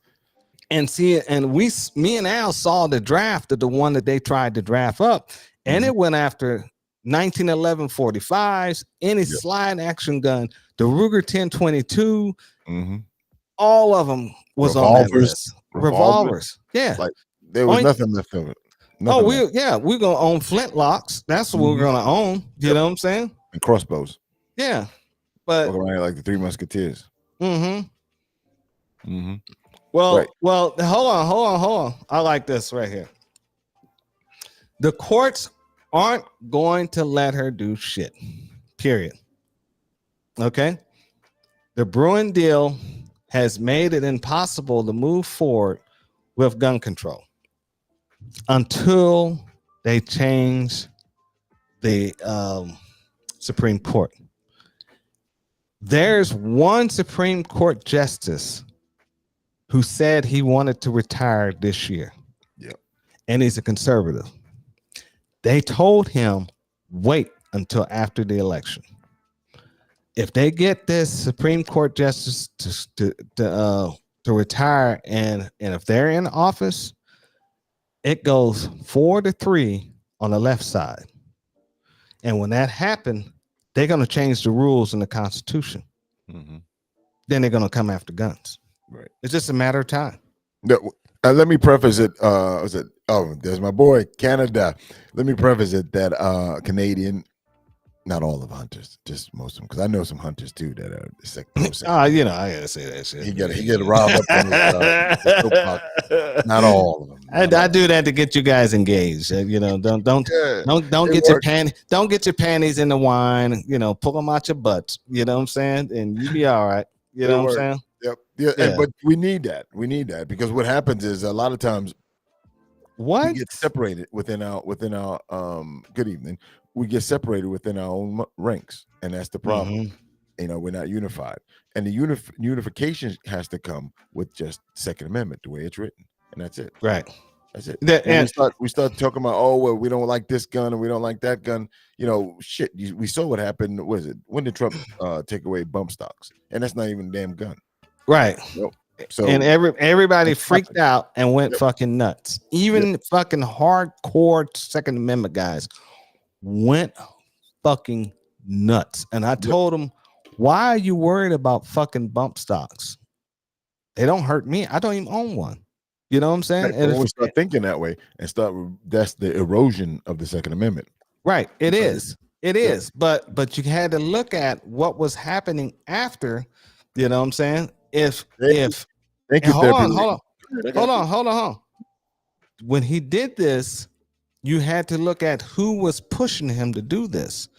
And see, and me and Al saw the draft of the one that they tried to draft up, and it went after 1911 45s, any slide action gun, the Ruger 1022, all of them was on that list. Revolvers. Yeah. Like there was nothing left of it. Nothing left. We're gonna own flintlocks. That's what we're gonna own. You know what I'm saying? And crossbows. Yeah. But Walk around like the Three Musketeers. Well, Right. well, hold on. I like this right here. The courts aren't going to let her do shit. Period. Okay. The Bruin deal has made it impossible to move forward with gun control until they change the Supreme Court. There's one Supreme Court justice who said he wanted to retire this year. Yep. And he's a conservative. They told him, wait until after the election. If they get this Supreme Court justice to retire, and if they're in office, it goes 4-3 on the left side. And when that happens, they're going to change the rules in the Constitution. Then they're going to come after guns. Right. It's just a matter of time. No, let me preface it. There's my boy Canada. Let me preface it that Canadian, not all of hunters, just most of them, because I know some hunters too that are You know, I gotta say that shit. He get riled up on his soapbox. Not all of them. I do that to get you guys engaged. You know, don't get your panties in the wine. You know, pull them out your butts. You know what I'm saying? And you be all right. You know what I'm saying? Yep. Yeah. But we need that. We need that because what happens is a lot of times we get separated within our good evening. We get separated within our own ranks, and that's the problem. You know, we're not unified, and the unification has to come with just Second Amendment, the way it's written, and that's it. Right. That's it. And we start talking about, oh well, we don't like this gun and we don't like that gun. You know, shit. We saw what happened. What is it? When did Trump take away bump stocks? And that's not even a damn gun. Right. Nope. So and everybody freaked out and went fucking nuts. Even fucking hardcore Second Amendment guys went fucking nuts. And I told them, why are you worried about fucking bump stocks? They don't hurt me. I don't even own one. You know what I'm saying? And when we start thinking that way and that's the erosion of the Second Amendment. Right. It is. It is. But you had to look at what was happening after. You know what I'm saying? Hold on. When he did this, you had to look at who was pushing him to do this.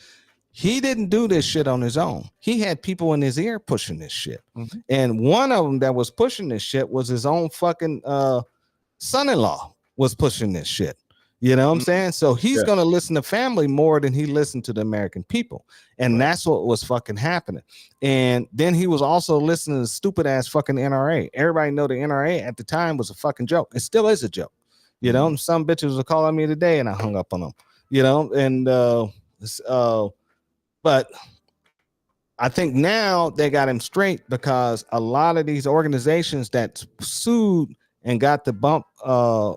He didn't do this shit on his own. He had people in his ear pushing this shit. And one of them that was pushing this shit was his own fucking son-in-law was pushing this shit. You know what I'm saying? So he's going to listen to family more than he listened to the American people. And that's what was fucking happening. And then he was also listening to the stupid ass fucking NRA. Everybody know the NRA at the time was a fucking joke. It still is a joke. You know, some bitches were calling me today and I hung up on them, you know, and but I think now they got him straight because a lot of these organizations that sued and got the bump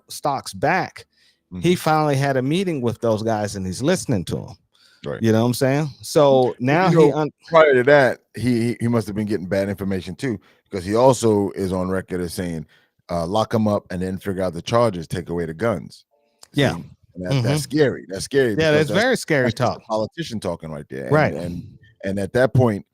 stocks back, he finally had a meeting with those guys and he's listening to them. Right. You know what I'm saying? So now prior to that, he must have been getting bad information too, because he also is on record as saying, lock them up and then figure out the charges, take away the guns. Yeah. That's scary. That's scary. Yeah, that's very scary talk. Politician talking right there. Right. And at that point,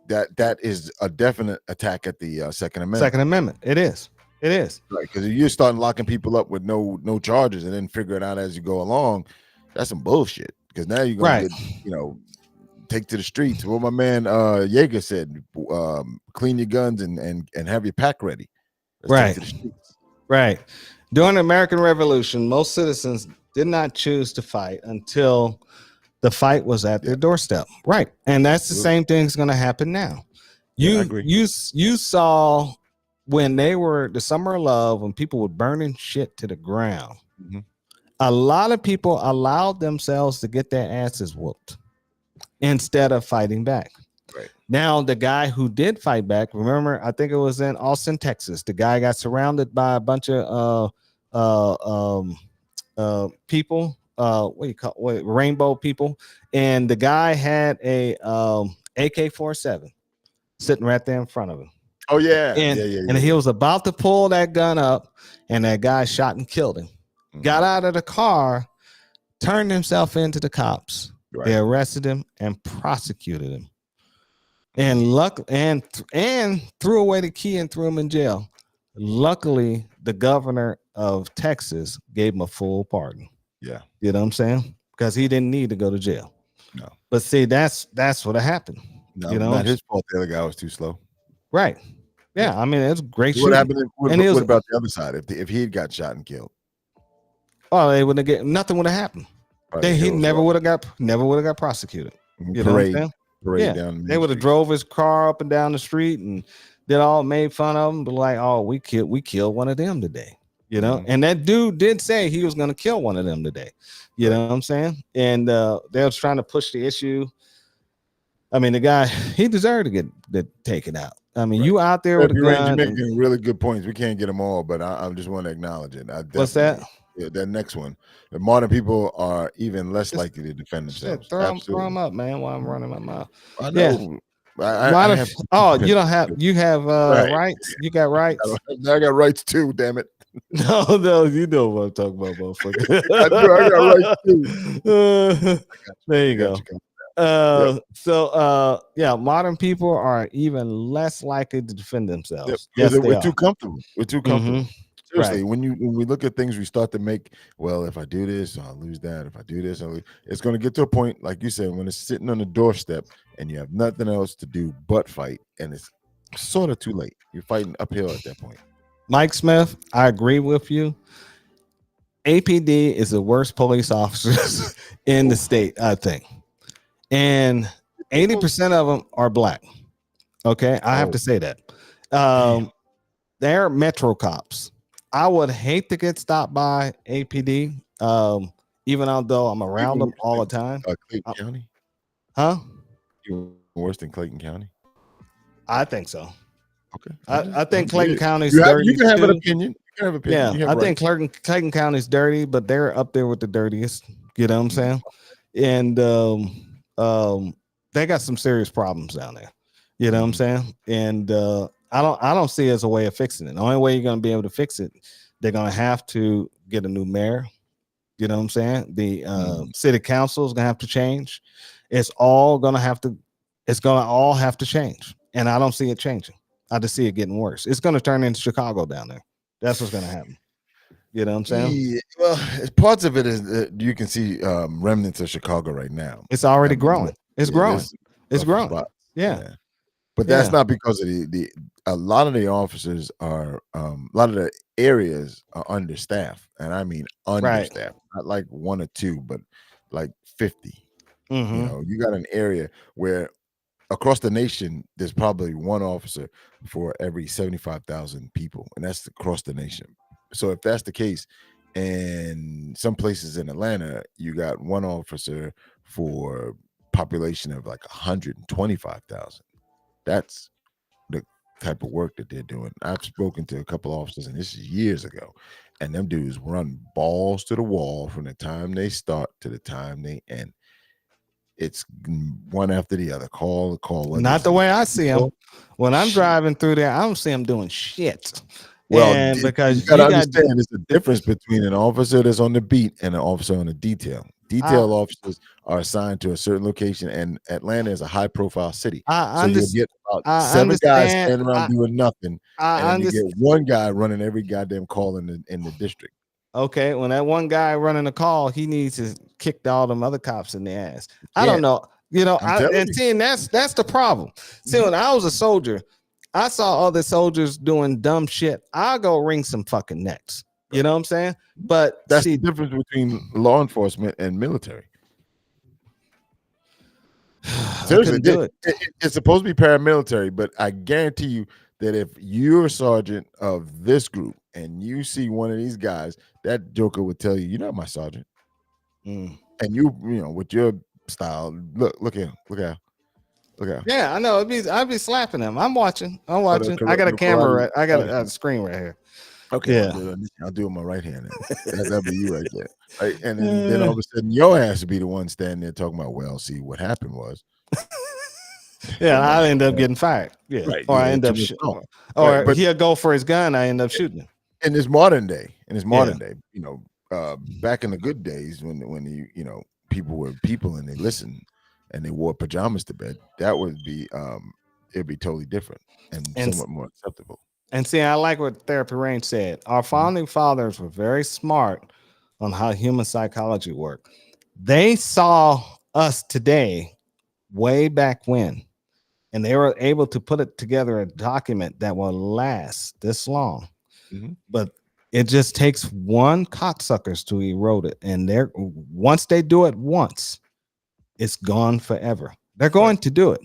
that is a definite attack at the Second Amendment. Second Amendment. It is. It is. Right. Because if you're starting locking people up with no charges and then figure it out as you go along, that's some bullshit. Because now you're gonna get, take to the streets. What my man Yeager said, clean your guns and have your pack ready. Right. Right. During the American Revolution, most citizens did not choose to fight until the fight was at their doorstep. Right. And that's the same thing's going to happen now. You saw when they were the Summer of Love, when people were burning shit to the ground A lot of people allowed themselves to get their asses whooped instead of fighting back. Right. Now, the guy who did fight back, remember, I think it was in Austin, Texas. The guy got surrounded by a bunch of people, rainbow people, and the guy had a AK-47 sitting right there in front of him. Oh yeah, And he was about to pull that gun up, and that guy shot and killed him. Got out of the car, turned himself into the cops. Right. They arrested him and prosecuted him, and threw away the key and threw him in jail. Luckily, the governor of Texas gave him a full pardon. Yeah, you know what I'm saying? Because he didn't need to go to jail. No, but see, that's what happened. No, you know, not his fault. The other guy was too slow. Right. Yeah, I mean, it's great. What happened? What was, about the other side? If he had got shot and killed, oh, they wouldn't get nothing. Would have happened. He never would have got prosecuted. You know what I'm saying? Parade yeah, down they would have drove his car up and down the street and did all made fun of him, but like, oh, we killed one of them today. You know, and that dude did say he was going to kill one of them today. You know what I'm saying? And they was trying to push the issue. I mean, the guy, he deserved to get taken out. I mean, you out there with a gun. You're making really good points. We can't get them all, but I just want to acknowledge it. What's that? Yeah, that next one. The modern people are even less likely to defend themselves. Throw them up, man, while I'm running my mouth. I know. Yeah. You have rights. You got rights. I got rights too, damn it. No, you know what I'm talking about, motherfucker. I got rights too. There you go. Modern people are even less likely to defend themselves. Yes, we're too comfortable. We're too comfortable. Mm-hmm. Seriously, Right. when we look at things, we start to make, well, if I do this, I'll lose that. If I do this, it's going to get to a point, like you said, when it's sitting on the doorstep and you have nothing else to do but fight, and it's sort of too late. You're fighting uphill at that point. Mike Smith, I agree with you. APD is the worst police officers in the state, I think. And 80% of them are black. Okay, I have to say that. They're Metro cops. I would hate to get stopped by APD, even although I'm around them all the time. Clayton County? Huh? Worse than Clayton County? I think so. Okay. I think Clayton County's dirty. You can have too. an opinion. Yeah, I think Clayton County's dirty, but they're up there with the dirtiest. You know what I'm saying? And they got some serious problems down there. You know what I'm saying? And I don't see it as a way of fixing it. The only way you're going to be able to fix it, they're going to have to get a new mayor. You know what I'm saying? The city council is going to have to change. It's all going to all have to change. And I don't see it changing. I just see it getting worse. It's going to turn into Chicago down there. That's what's going to happen. You know what I'm saying? Yeah, well, parts of it is you can see remnants of Chicago right now. It's already growing. It's growing. It's growing. Yeah. But that's not because of a lot of the officers are a lot of the areas are understaffed, and I mean understaffed. Right. Not like one or two, but like 50. Mm-hmm. You know, you got an area where across the nation there's probably one officer for every 75,000 people, and that's across the nation. So if that's the case, and some places in Atlanta you got one officer for population of like 125,000. That's the type of work that they're doing. I've spoken to a couple of officers, and this is years ago, and them dudes run balls to the wall from the time they start to the time they end. It's one after the other, call. Not the way I see them. When I'm driving through there, I don't see them doing shit. Well, because you gotta understand, there's a difference between an officer that's on the beat and an officer on the detail. Detail officers are assigned to a certain location, and Atlanta is a high-profile city. So you get about 7 guys standing around doing nothing, and you get one guy running every goddamn call in the district. Okay, when that one guy running a call, he needs to kick all them other cops in the ass. I don't know, seeing that's the problem. See, when I was a soldier, I saw other soldiers doing dumb shit. I'll go wring some fucking necks. You know what I'm saying? But that's the difference between law enforcement and military. Seriously, it's supposed to be paramilitary, but I guarantee you that if you're a sergeant of this group and you see one of these guys, that joker would tell you, "You're not my sergeant." Mm. And you know, with your style, look at him, look at him. Yeah, I know. I'd be slapping him. I'm watching. I'm Oh, the watching. I got a the camera. karate- Right, I got karate. a screen right here. Okay, Yeah. I'll do it with my right hand. That'll be you right there. Right? And then all of a sudden, your ass would be the one standing there talking about, well, see, what happened was. Yeah, I end up getting fired. Yeah, Right, or I yeah, end too up, much or Right, but- he'll go for his gun. I end up shooting him. In this modern day, you know, back in the good days when you know, people were people and they listened and they wore pajamas to bed, that would be it'd be totally different and somewhat more acceptable. And see, I like what Therapy Range said. Our founding fathers were very smart on how human psychology worked. They saw us today way back when, and they were able to put it together a document that will last this long. Mhm. But it just takes one cocksuckers to erode it. And they're once they do it once, it's gone forever. They're going to do it.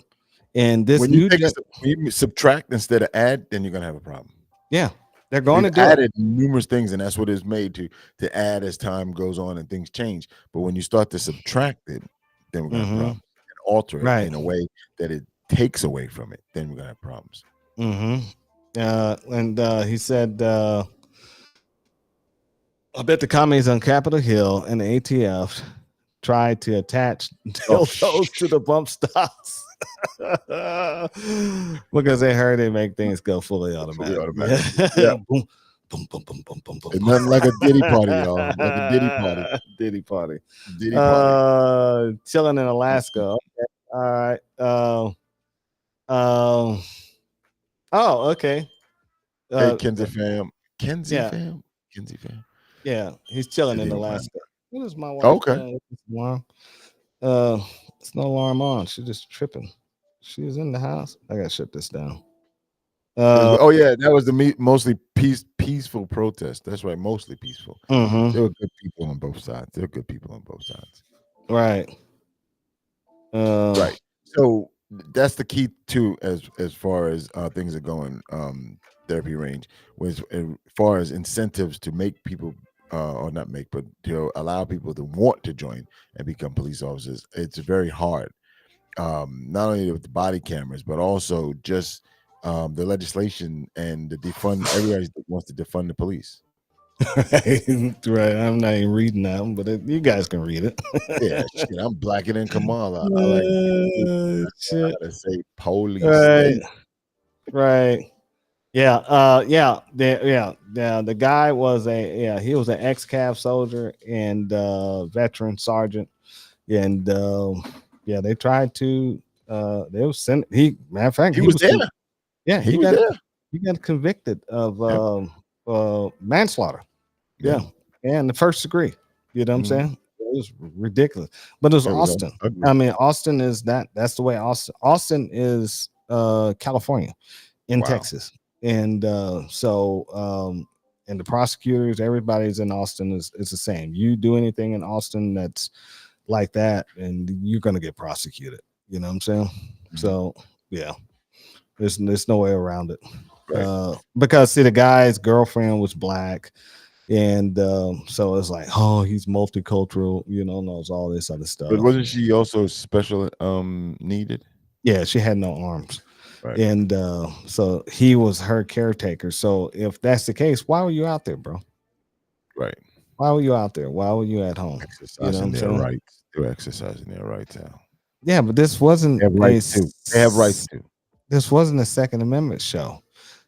And this When new you, when you subtract instead of add, then you're gonna have a problem. yeah, they're going We've to do it. added numerous things, and that's what it's made to add as time goes on and things change. But when you start to subtract it, then we're gonna have problems. And alter it Right. in a way that it takes away from it, then we're gonna have problems. And he said, I bet the commies on Capitol Hill and the ATF tried to attach dildos to the bump stocks because they heard they make things go fully automatic. Yeah. Boom, boom, boom, boom, boom, boom, boom. It's nothing like a Diddy party, y'all. Like a Diddy party. Diddy party. Diddy party. Chilling in Alaska. Okay. All right. Oh, okay. Hey, Kenzie fam. yeah. Kenzie fam. Yeah, he's chilling in Diddy Alaska. What is my wife? Okay. doing with this alarm? It's no alarm on. She's just tripping. She's in the house. I gotta shut this down. Oh yeah, that was the mostly peaceful protest. That's right, mostly peaceful. Mhm. There were good people on both sides. Right. Right. So that's the key too, as far as things are going. Therapy Range was as far as incentives to make people, or not make, but to allow people to want to join and become police officers. It's very hard. Not only with the body cameras, but also just the legislation and the defund. Everybody wants to defund the police. Right. I'm not even reading that one, but you guys can read it. Yeah, shit, I'm blacker than Kamala. I like shit. to say police. Right. Right. Yeah. The guy was he was an ex-cav soldier and veteran sergeant. And they tried to they was sent matter of fact, He was there. Yeah, He was there. he got convicted of manslaughter. Yeah. And the first degree. You know what I'm saying? It was ridiculous. But it was Austin. I mean, Austin is that's the way Austin is California in Texas. And and the prosecutors, everybody's in Austin is the same. You do anything in Austin that's like that, and you're gonna get prosecuted. You know what I'm saying? So yeah, there's no way around it. Right. Because see, the guy's girlfriend was black, and so it's like, oh, he's multicultural, knows all this other stuff. But wasn't she also special needed? Yeah, she had no arms. Right. And so he was her caretaker. So if that's the case, why were you out there, bro? Right. Why were you out there? Why were you at home? Exercising their rights. They're exercising their rights out. Yeah, but this wasn't They have rights too. They have rights too. This wasn't a Second Amendment show.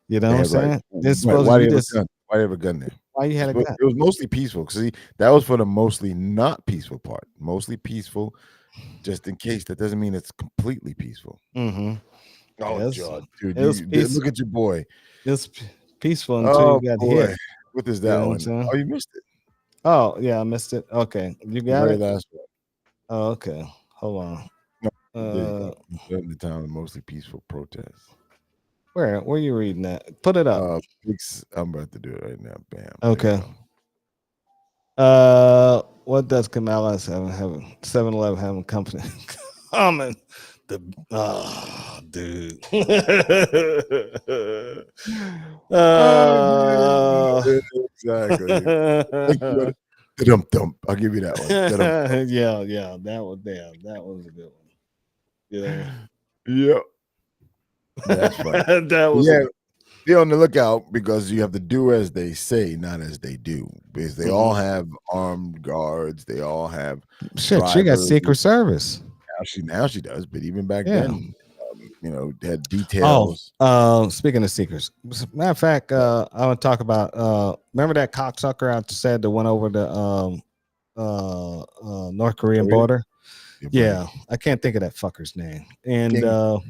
You know what I'm saying? This Why was do you have a gun there? Why you had a gun? It was mostly peaceful. See, that was for the mostly not peaceful part. Mostly peaceful, just in case. That doesn't mean it's completely peaceful. Mm-hmm. Oh, George, dude, look at your boy. It's peaceful until you got hit. What is that one? Oh, you missed it. Oh, yeah, I missed it. Okay, you got it. Last one. Oh, okay. Hold on. The town of mostly peaceful protests. Where are you reading that? Put it up. I'm about to do it right now. Bam. Okay. What does Kamala have 7-Eleven have in company common? The dude. Exactly. Dum-dum. I'll give you that one. Dum-dum. yeah, that was a good one. Yeah, Yep. That's funny. that was Yeah. Be on the lookout because you have to do as they say, not as they do. Because they all have armed guards. They all have shit. She got drivers. Secret Service. Now she does, but even back Yeah. then, they had details. Speaking of secrets, matter of fact, I want to talk about. Remember that cocksucker I said that went over the North Korean border? Yeah, I can't think of that fucker's name. And King.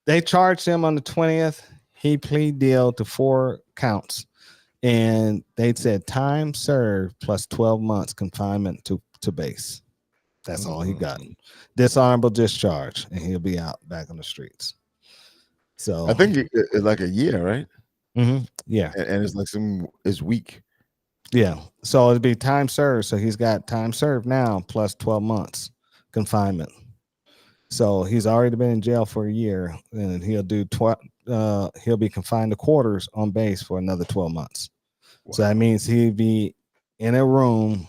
they charged him on the 20th. He plead deal to 4 counts, and they said time served plus 12 months confinement to base. That's all he got. Dishonorable discharge, and he'll be out back on the streets. So I think it's like a year, right? Yeah, and it's like it's weak. Yeah, so it'd be time served. So he's got time served now plus 12 months confinement. So he's already been in jail for a year, and he'll do he'll be confined to quarters on base for another 12 months. Wow. So that means he'd be in a room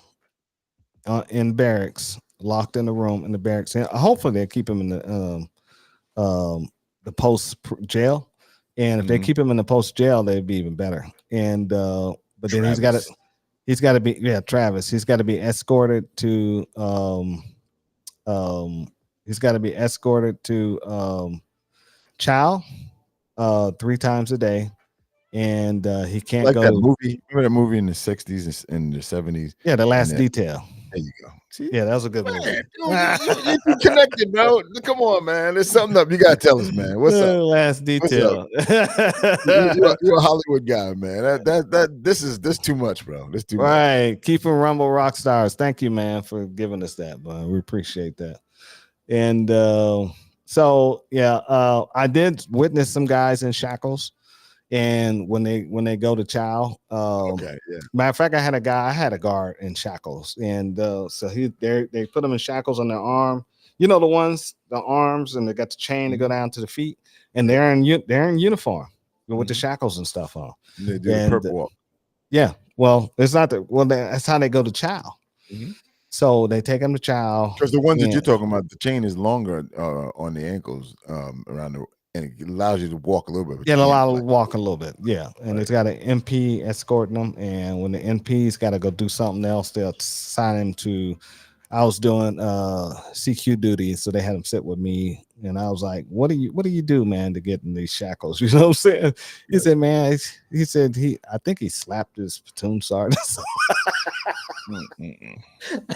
in barracks, locked in the room in the barracks. And hopefully they'll keep him in the post jail. And if they keep him in the post jail, they'd be even better. And but then Travis. he's got to be Travis. He's got to be escorted to Chow 3 times a day, and he can't like go. That movie, remember that movie in the 60s and the 70s? Yeah, The Last Detail. There you go. See? Yeah, that was a good movie. You connected, bro. Come on, man. There's something up. You gotta tell us, man. What's up? Last Detail. You're a Hollywood guy, man. This too much, bro. This too much. Right. Keeping Rumble rock stars. Thank you, man, for giving us that, bro. We appreciate that. And so yeah, I did witness some guys in shackles. And when they go to Chow, matter of fact, I had a guard in shackles, and so they put him in shackles on their arm. You know, the arms, and they got the chain to go down to the feet, and they're in uniform with the shackles and stuff on. They do the purple walk. Yeah, well, it's not that's how they go to Chow. So they take them to Chow because the ones that you're talking about, the chain is longer on the ankles around the. And it allows you to walk a little bit. Yeah, allow to walk a little bit. Yeah, and It's got an MP escorting them. And when the MP's got to go do something else, they'll sign him to. I was doing CQ duty, so they had him sit with me, and I was like, "What do you do, man, to get in these shackles?" You know what I'm saying? He said, "Man," he said, I think he slapped his platoon sergeant. I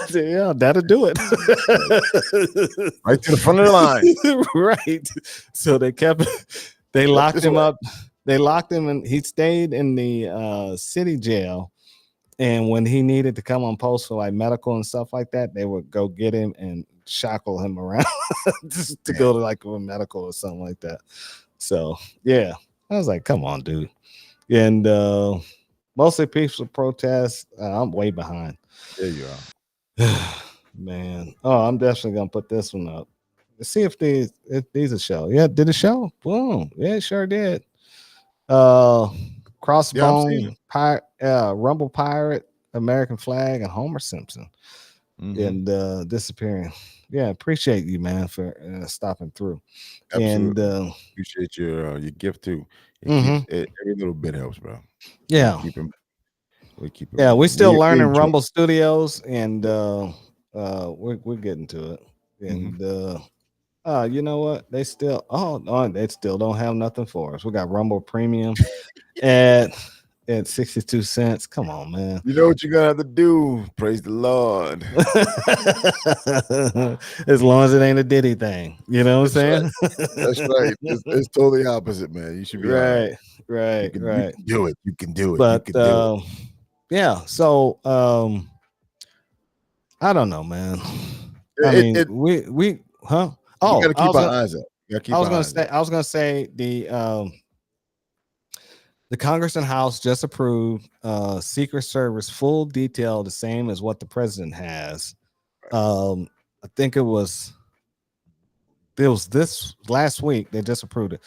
said, "Yeah, that'll do it." Right to the front of the line. Right. So they locked him up. They locked him, and he stayed in the city jail. And when he needed to come on post for like medical and stuff like that, they would go get him and shackle him around just to go to like a medical or something like that. So yeah, I was like, come on, dude. And mostly peaceful protests. I'm way behind. There you are. Man. Oh, I'm definitely gonna put this one up. Let's see if these are show. Yeah, did it show? Boom. Yeah, it sure did. Crossbone, Rumble Pirate, American Flag, and Homer Simpson, and disappearing. Yeah, appreciate you, man, for stopping through. Absolutely. And appreciate your gift too. Every little bit helps, bro. Yeah, we keep it. Yeah, we're still learning Rumble Studios, and we're getting to it. And you know what? They still don't have nothing for us. We got Rumble Premium at 62 cents. Come on, man. You know what you're gonna have to do? Praise the Lord. As long as it ain't a Diddy thing. You know what I'm saying? That's right. It's totally opposite, man. You should be right. You can do it. You can do it. But you can do it. Yeah, so I don't know, man. We you gotta keep our eyes up. I was gonna say the Congress and House just approved Secret Service full detail, the same as what the president has. I think it was it was this last week they just approved it.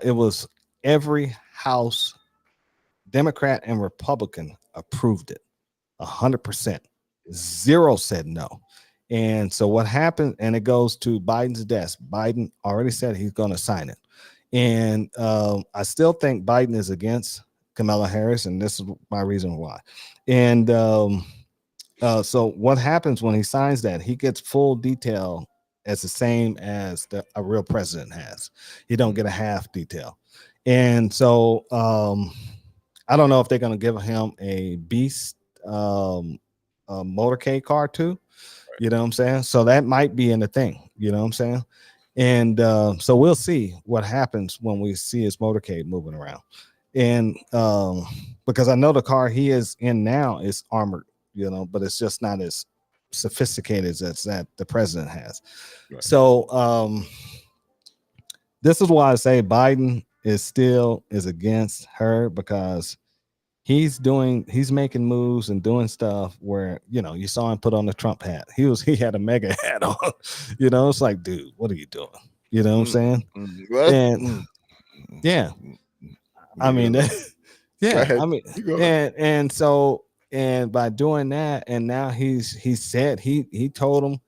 It was every House Democrat and Republican approved it 100%. Zero said no. And so what happened, and it goes to Biden's desk. Biden already said he's going to sign it. And I still think Biden is against Kamala Harris, and this is my reason why. And so what happens when he signs that? He gets full detail as the same as a real president has. He don't get a half detail. And so I don't know if they're going to give him a beast motorcade car too. You know what I'm saying? So that might be in the thing. You know what I'm saying? And so we'll see what happens when we see his motorcade moving around. And because I know the car he is in now is armored, you know, but it's just not as sophisticated as that the president has. Right. So this is why I say Biden is against her, because he's making moves and doing stuff where, you know, you saw him put on the Trump hat. He had a mega hat on. You know, it's like, dude, what are you doing? You know what I'm saying? And yeah, I mean, yeah, I mean, and so, and by doing that, and now he said he told him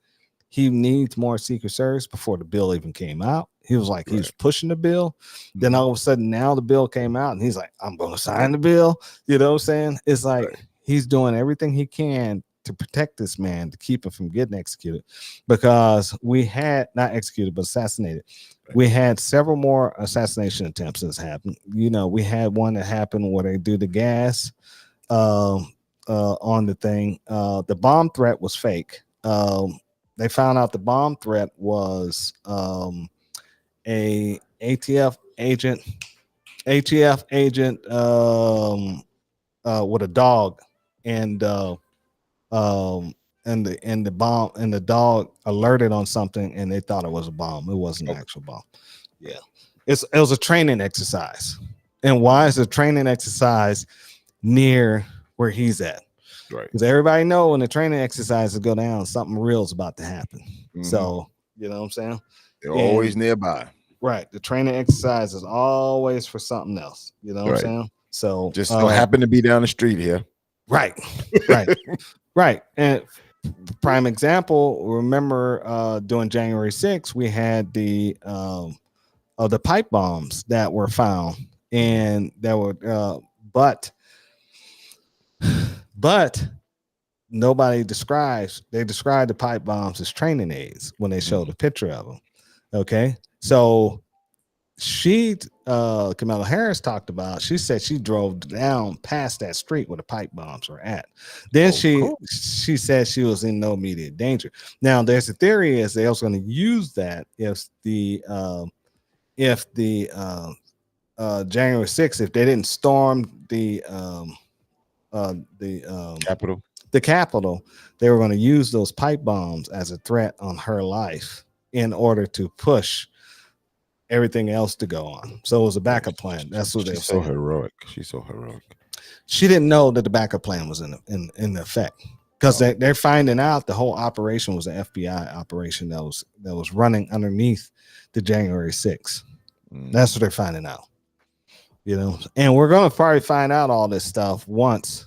he needs more Secret Service before the bill even came out. He was like, he was pushing the bill. Then all of a sudden, now the bill came out, and he's like, I'm going to sign the bill. You know what I'm saying? It's like he's doing everything he can to protect this man, to keep him from getting executed, because we had not executed, but assassinated. We had several more assassination attempts that's happened. You know, we had one that happened where they do the gas on the thing. The bomb threat was fake. They found out the bomb threat was a ATF agent with a dog, and the bomb, and the dog alerted on something, and they thought it was a bomb. It wasn't an actual bomb. Yeah, it was a training exercise. And why is a training exercise near where he's at? Right, because everybody know when the training exercises go down, something real is about to happen. So you know what I'm saying? They're always nearby. Right. The training exercise is always for something else. You know what I'm saying? So just don't happen to be down the street here. Right. Right. Right. And prime example, remember during January 6th, we had the pipe bombs that were found, and that were but nobody described the pipe bombs as training aids when they showed a picture of them. Okay. So Kamala Harris talked about, she said she drove down past that street where the pipe bombs were at. Then she said she was in no immediate danger. Now there's a theory is they also going to use that if the January 6th, if they didn't storm the Capitol, they were going to use those pipe bombs as a threat on her life in order to push everything else to go on. So it was a backup plan. That's what they were saying. Heroic. She's so heroic. She didn't know that the backup plan was in effect, because they're finding out the whole operation was an FBI operation that was running underneath the January 6th. That's what they're finding out. You know, and we're going to probably find out all this stuff once,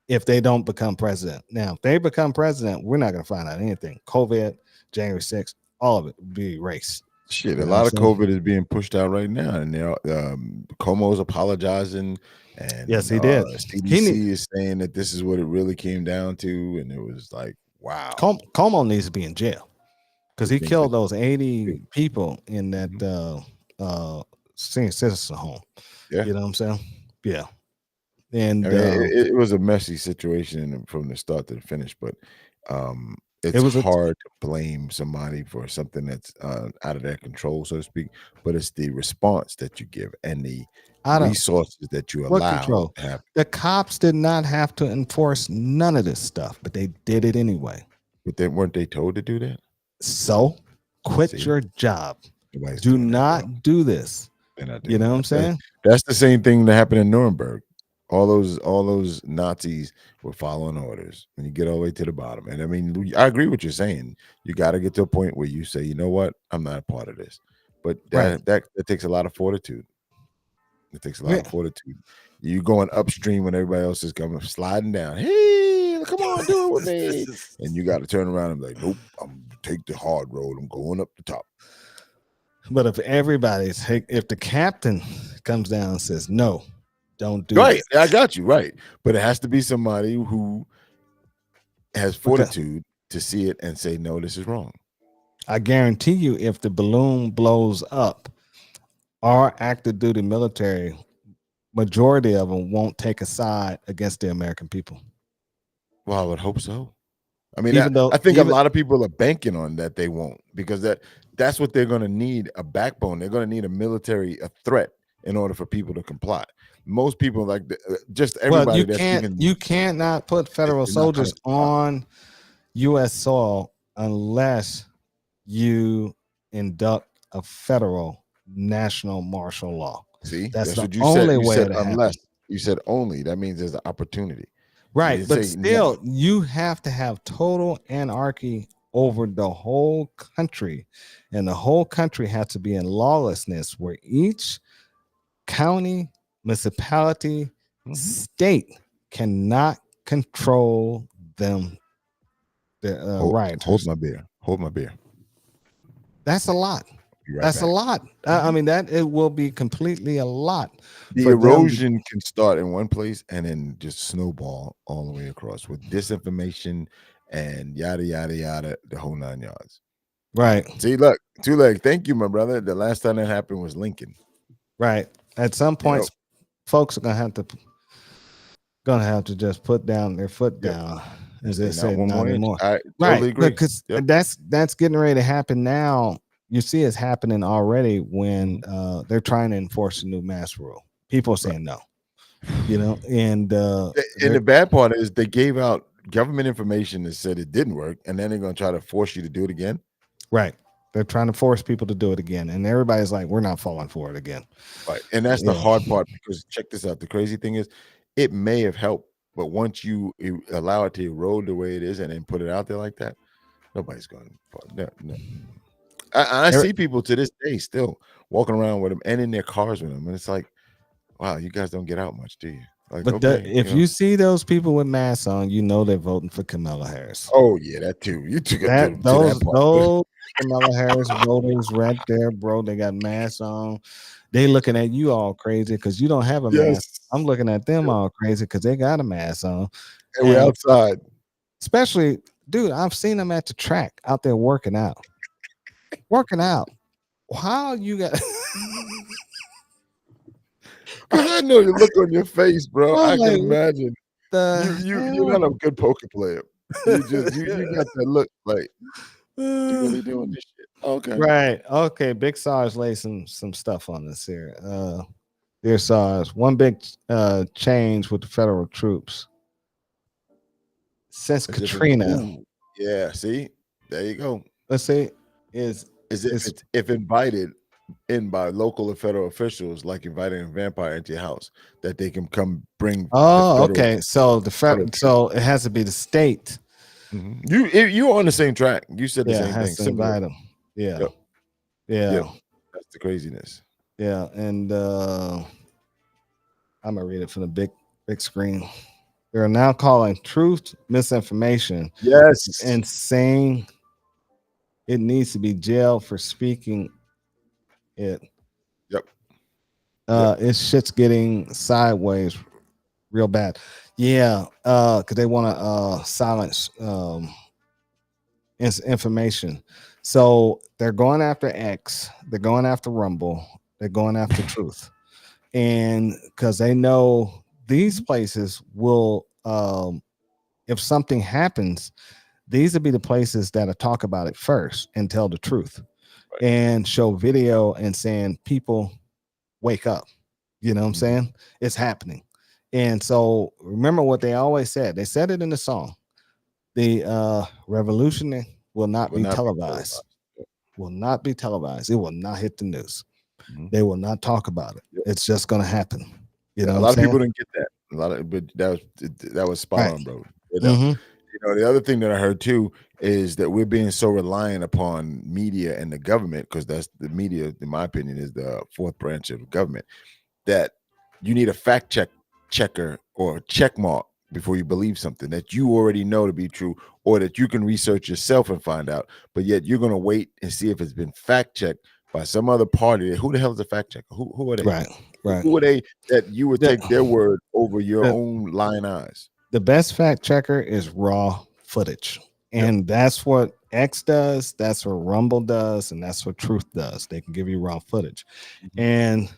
if they don't become president. Now, if they become president, we're not going to find out anything. COVID, January 6th, all of it will be erased. Shit, a lot of COVID is being pushed out right now, and Cuomo's apologizing, and yes, he did. CDC is saying that this is what it really came down to, and it was like, wow. Cuomo needs to be in jail because he killed those 80 people in that senior citizen home. Yeah, you know what I'm saying? Yeah. And I mean, it was a messy situation from the start to the finish, but it was hard to blame somebody for something that's out of their control, so to speak. But it's the response that you give and the resources that you allow to happen. The cops did not have to enforce none of this stuff, but they did it anyway. But then weren't they told to do that? So quit your job. Do not do this. You know what I'm saying? That's the same thing that happened in Nuremberg. All those Nazis were following orders when you get all the way to the bottom. And I mean, I agree with you saying. You got to get to a point where you say, you know what, I'm not a part of this. But that takes a lot of fortitude. It takes a lot of fortitude. You going upstream when everybody else is coming sliding down. Hey, come on, do it with me. And you got to turn around and be like, nope, I'm take the hard road. I'm going up the top. But if if the captain comes down and says no, don't do Right, this. I got you right. But it has to be somebody who has fortitude to see it and say, no, this is wrong. I guarantee you, if the balloon blows up, our active duty military, majority of them won't take a side against the American people. Well, I would hope so. I mean, I think a lot of people are banking on that they won't, because that's what they're going to need, a backbone. They're going to need a threat in order for people to comply. Most people just everybody you cannot put federal soldiers on U.S. soil unless you induct a federal national martial law. See, that's the what you only said. You way said to unless. happen. You said only. That means there's an opportunity. Right, but still, you have to have total anarchy over the whole country, and the whole country has to be in lawlessness, where each county, municipality, state cannot control them. Rioters. Hold my beer. That's a lot. That's a lot. I mean, it will be completely a lot. The erosion can start in one place and then just snowball all the way across with disinformation and yada yada yada, the whole 9 yards. Right. See, look, Two Leg. Thank you, my brother. The last time that happened was Lincoln. Right. At some point, folks are gonna have to just put down their foot down, as they say, not anymore. I totally agree. Because that's getting ready to happen now. You see, it's happening already when they're trying to enforce a new mask rule. People are saying no, and the bad part is they gave out government information that said it didn't work, and then they're going to try to force you to do it again. Right. They're trying to force people to do it again, and everybody's like, we're not falling for it again. Right. And that's the hard part, because check this out. The crazy thing is, it may have helped, but once you allow it to erode the way it is and then put it out there like that, nobody's going to. No. I see people to this day still walking around with them and in their cars with them, and it's like, wow, you guys don't get out much, do you? Like, but if you see those people with masks on, they're voting for Kamala Harris. Oh yeah, that too. You took it those Kamala Harris voters right there, bro. They got masks on. They looking at you all crazy because you don't have a mask. I'm looking at them all crazy because they got a mask on. And we're outside. Especially, dude, I've seen them at the track out there working out. How you got? I know the look on your face, bro. I can imagine. You're not a good poker player. You got that look like you really doing this shit. Okay. Right. Okay. Big SARS laid some stuff on this here. Dear SARS, one big change with the federal troops since Katrina. Yeah. See, there you go. Let's see. If invited in by local or federal officials, like inviting a vampire into your house, that they can come bring. Oh, okay. So so it has to be the state. Mm-hmm. You're on the same track. You said the same thing. Invite them. Yeah. That's the craziness. Yeah, and I'm gonna read it from the big screen. They are now calling truth misinformation. Yes, and saying it needs to be jailed for speaking it. Yep. It's shit's getting sideways real bad. Yeah, because they want to silence information. So they're going after X, they're going after Rumble, they're going after Truth. And because they know these places will, if something happens, these will be the places that'll talk about it first and tell the truth, and show video and saying, people wake up. You know what I'm saying? It's happening. And so remember what they always said. They said it in the song. The revolution will not be televised. Will not be televised. It will not hit the news. They will not talk about it. It's just going to happen. You know, a lot of people didn't get that. but that was spot Right. on, bro. Mhm. The other thing that I heard too is that we're being so reliant upon media and the government, because that's the media, in my opinion, is the fourth branch of government, that you need a fact checker or check mark before you believe something that you already know to be true, or that you can research yourself and find out, but yet you're going to wait and see if it's been fact checked by some other party. Who the hell is a fact checker? Who are they? Right. Right. Who are they that you would The- take their word over your the- own lying eyes? The best fact checker is raw footage. And that's what X does, that's what Rumble does, and that's what Truth does. They can give you raw footage. And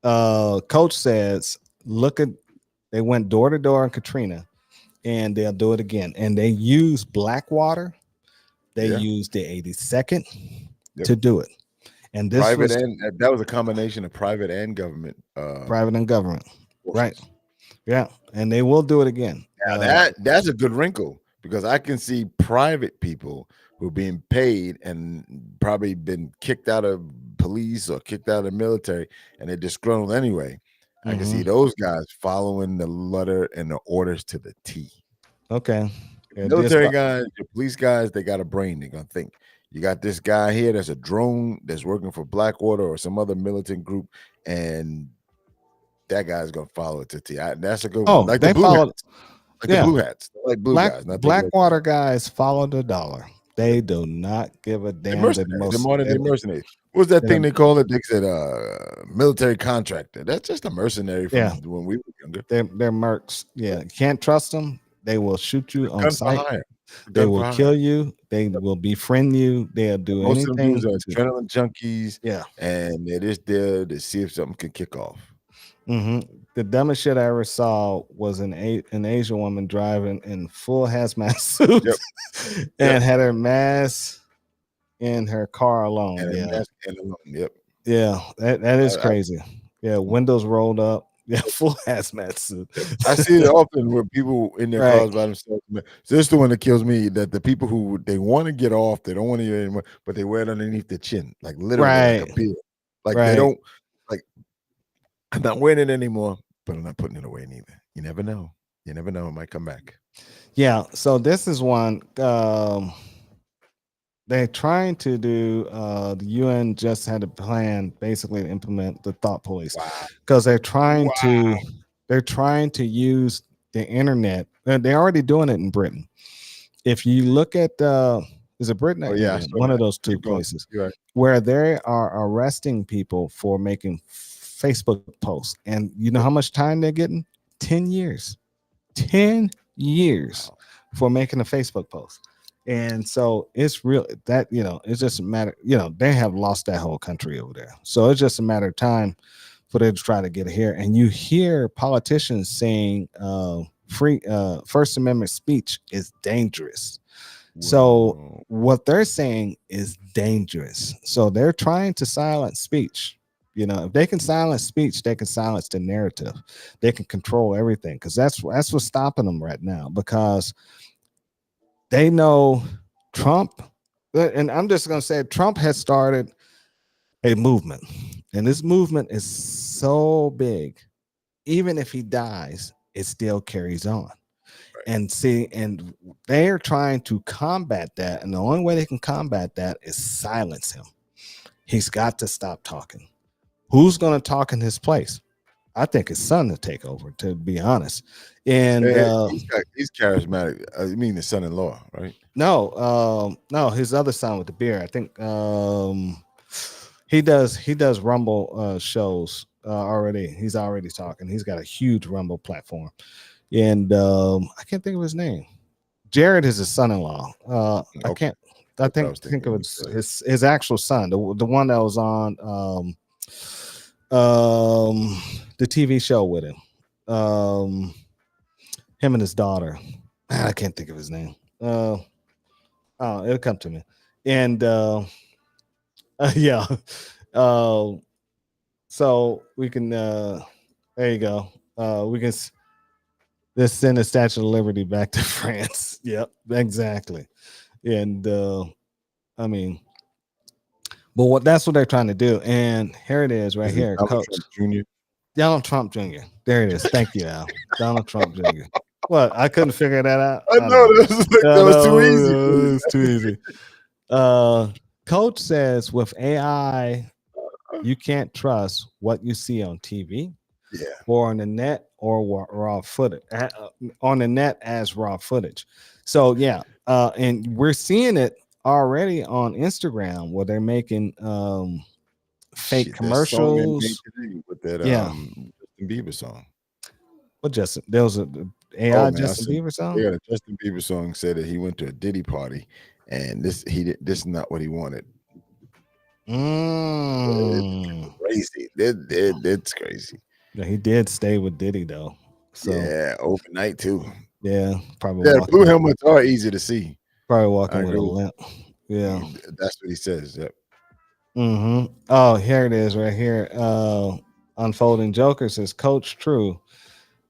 Coach says, they went door to door in Katrina, and they'll do it again. And they use Blackwater, they use the 82nd to do it. And this Private was that was a combination of private and government. private and government. Forces. Right. Yeah. And they will do it again. Now that's a good wrinkle, because I can see private people who are being paid and probably been kicked out of police or kicked out of the military, and they're disgruntled anyway. I can see those guys following the letter and the orders to the T. Okay. Yeah, Military guys, your police guys, they got a brain. They're gonna think. You got this guy here that's a drone that's working for Blackwater or some other militant group, and that guy's gonna follow it to T. That's a good one. Like they the blue followed. hats. Like the blue hats, like blue guys. Not Blackwater guys follow the dollar. They do not give a damn. They're mercenaries. What was that thing they call it? They said military contractor. That's just a mercenary from when we were younger. They're mercs. Yeah, you can't trust them. They will shoot you on sight. They will kill you. They will befriend you. They'll do Most anything. of them dudes are adrenaline junkies. Yeah, and they're just there to see if something can kick off. The dumbest shit I ever saw was an Asian woman driving in full hazmat suit and had her mask in her car alone. Yeah, that is crazy. Windows rolled up. Yeah, full hazmat suit. I see it often where people in their cars by themselves. So this is the one that kills me, that the people who they want to get off, they don't want to get anymore, but they wear it underneath the chin, like literally like a beard. Like they don't like, I'm not wearing it anymore, but I'm not putting it away neither. You never know. You never know. It might come back. Yeah. So this is one. They're trying to do. The UN just had a plan, basically, to implement the thought police, because they're trying to. They're trying to use the internet. They're already doing it in Britain. If you look at is it Britain? One of those two places where they are arresting people for making Facebook posts, and you know how much time they're getting? 10 years. 10 years for making a Facebook post. And so it's real that, it's just a matter, they have lost that whole country over there. So it's just a matter of time for them to try to get it here. And you hear politicians saying free First Amendment speech is dangerous. Whoa. So what they're saying is dangerous. So they're trying to silence speech. If they can silence speech, they can silence the narrative. They can control everything, because that's what's stopping them right now, because they know Trump, and I'm just going to say Trump has started a movement, and this movement is so big, even if he dies, it still carries on. And they're trying to combat that, and the only way they can combat that is silence him. He's got to stop talking. Who's going to talk in his place? I think his son to take over, to be honest. And he's charismatic. You mean the son-in-law, right? No, his other son with the beard. I think he does Rumble shows already. He's already talking. He's got a huge Rumble platform, and I can't think of his name. Jared is his son-in-law. I can't. I think of his actual son, the one that was on the TV show with him. Him and his daughter. I can't think of his name. It'll come to me. And so we can there you go. We can let's send the Statue of Liberty back to France. Yep, exactly. And I mean, but that's what they're trying to do. And here it is right here. Coach Jr. Donald Trump Jr. There it is. Thank you, Al. Donald Trump Jr. What? I couldn't figure that out. I know that was too easy. It was too easy. Coach says with AI, you can't trust what you see on TV Yeah. or on the net or raw footage on the net as raw footage. So yeah, and we're seeing it already on Instagram where they're making fake Shit, that song they made commercials. today with that Yeah. Justin Bieber song. What Justin? There was a AI Oh, man, Justin Bieber song. Yeah, the Justin Bieber song said that he went to a Diddy party, and this is not what he wanted. Mm. Crazy. It's crazy. Yeah, he did stay with Diddy though. So Yeah, overnight too. yeah, probably Yeah, walking, blue helmets are easy to see. probably I walking with a agree. limp. Yeah. That's what he says. Yep. Mm-hmm. Oh, here it is right here. Unfolding Joker says, Coach, true.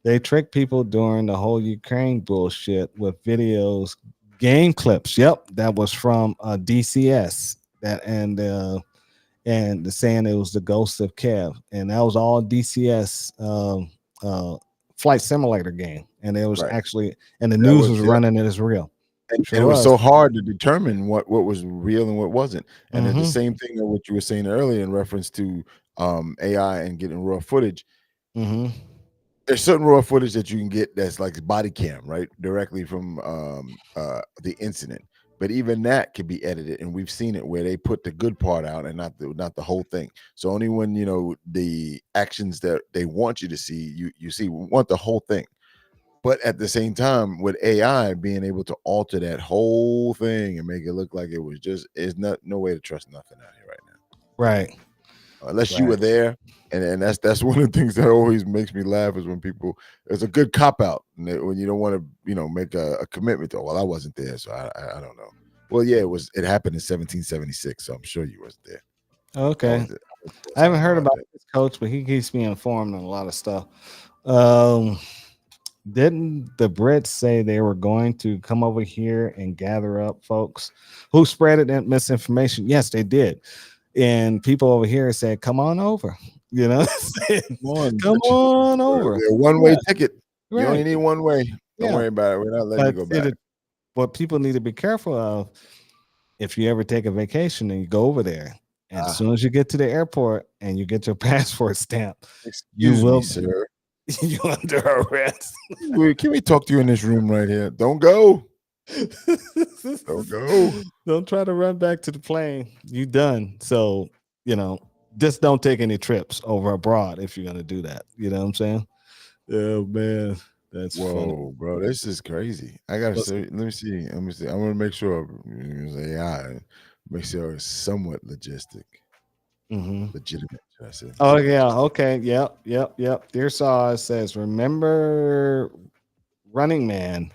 They trick people during the whole Ukraine bullshit with videos, game clips. Yep, that was from DCS. That and the saying it was the Ghost of Kev, and that was all DCS flight simulator game, and it was Right. actually, and the That news was- was yeah. running it as real. And Sure it was was. so hard to determine what was real and what wasn't. And it's the Mhm. same thing that what you were saying earlier in reference to AI and getting raw footage. Mm-hmm. There's certain raw footage that you can get that's like body cam, right, directly from the incident. But even that can be edited, and we've seen it where they put the good part out and not the whole thing. So only when the actions that they want you to see, you see, we want the whole thing. But at the same time, with AI being able to alter that whole thing and make it look like it was just, is no way to trust nothing out here right now. Right. Unless you were Right. there, and that's one of the things that always makes me laugh is when people, it's a good cop out when you don't want to make a commitment to, well, I wasn't there, so I don't know. Well, yeah, it happened in 1776, so I'm sure you wasn't there. Okay. I haven't heard about this coach, but he keeps me informed on a lot of stuff. Didn't the Brits say they were going to come over here and gather up folks who spread it misinformation? Yes, they did. And people over here said, come on over. Come on over. A one-way ticket. Right. You only need one way. Don't Yeah. worry about it. We're not letting you go back. What people need to be careful of, if you ever take a vacation and you go over there, and as soon as you get to the airport and you get your passport stamp, Excuse me, sir. You under arrest. Can we talk to you in this room right here? Don't go. Don't go. Don't try to run back to the plane. You done. So, just don't take any trips over abroad if you're gonna do that. You know what I'm saying? Oh man, that's funny. Bro, this is crazy. I gotta say, let me see. I want to make sure it was AI. Make sure it's somewhat legitimate. Should I say? Oh yeah. Okay. Yep. Dear Saw says, remember Running Man?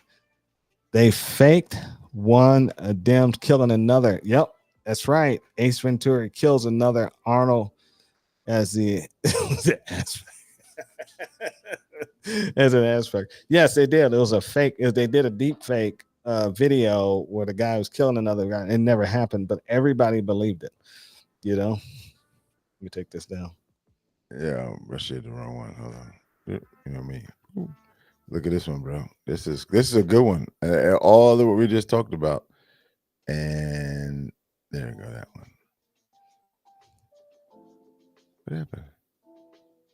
They faked one damned killing another. Yep, that's right. Ace Ventura kills another Arnold as the as an aspect. Yes, they did. It was a fake. They did a deep fake video where the guy was killing another guy. It never happened, but everybody believed it. Let me take this down. Yeah, I shared the wrong one. Hold on. You know what I mean? Ooh. Look at this one, bro. This is a good one. All of what we just talked about. And there you go, that one. What happened?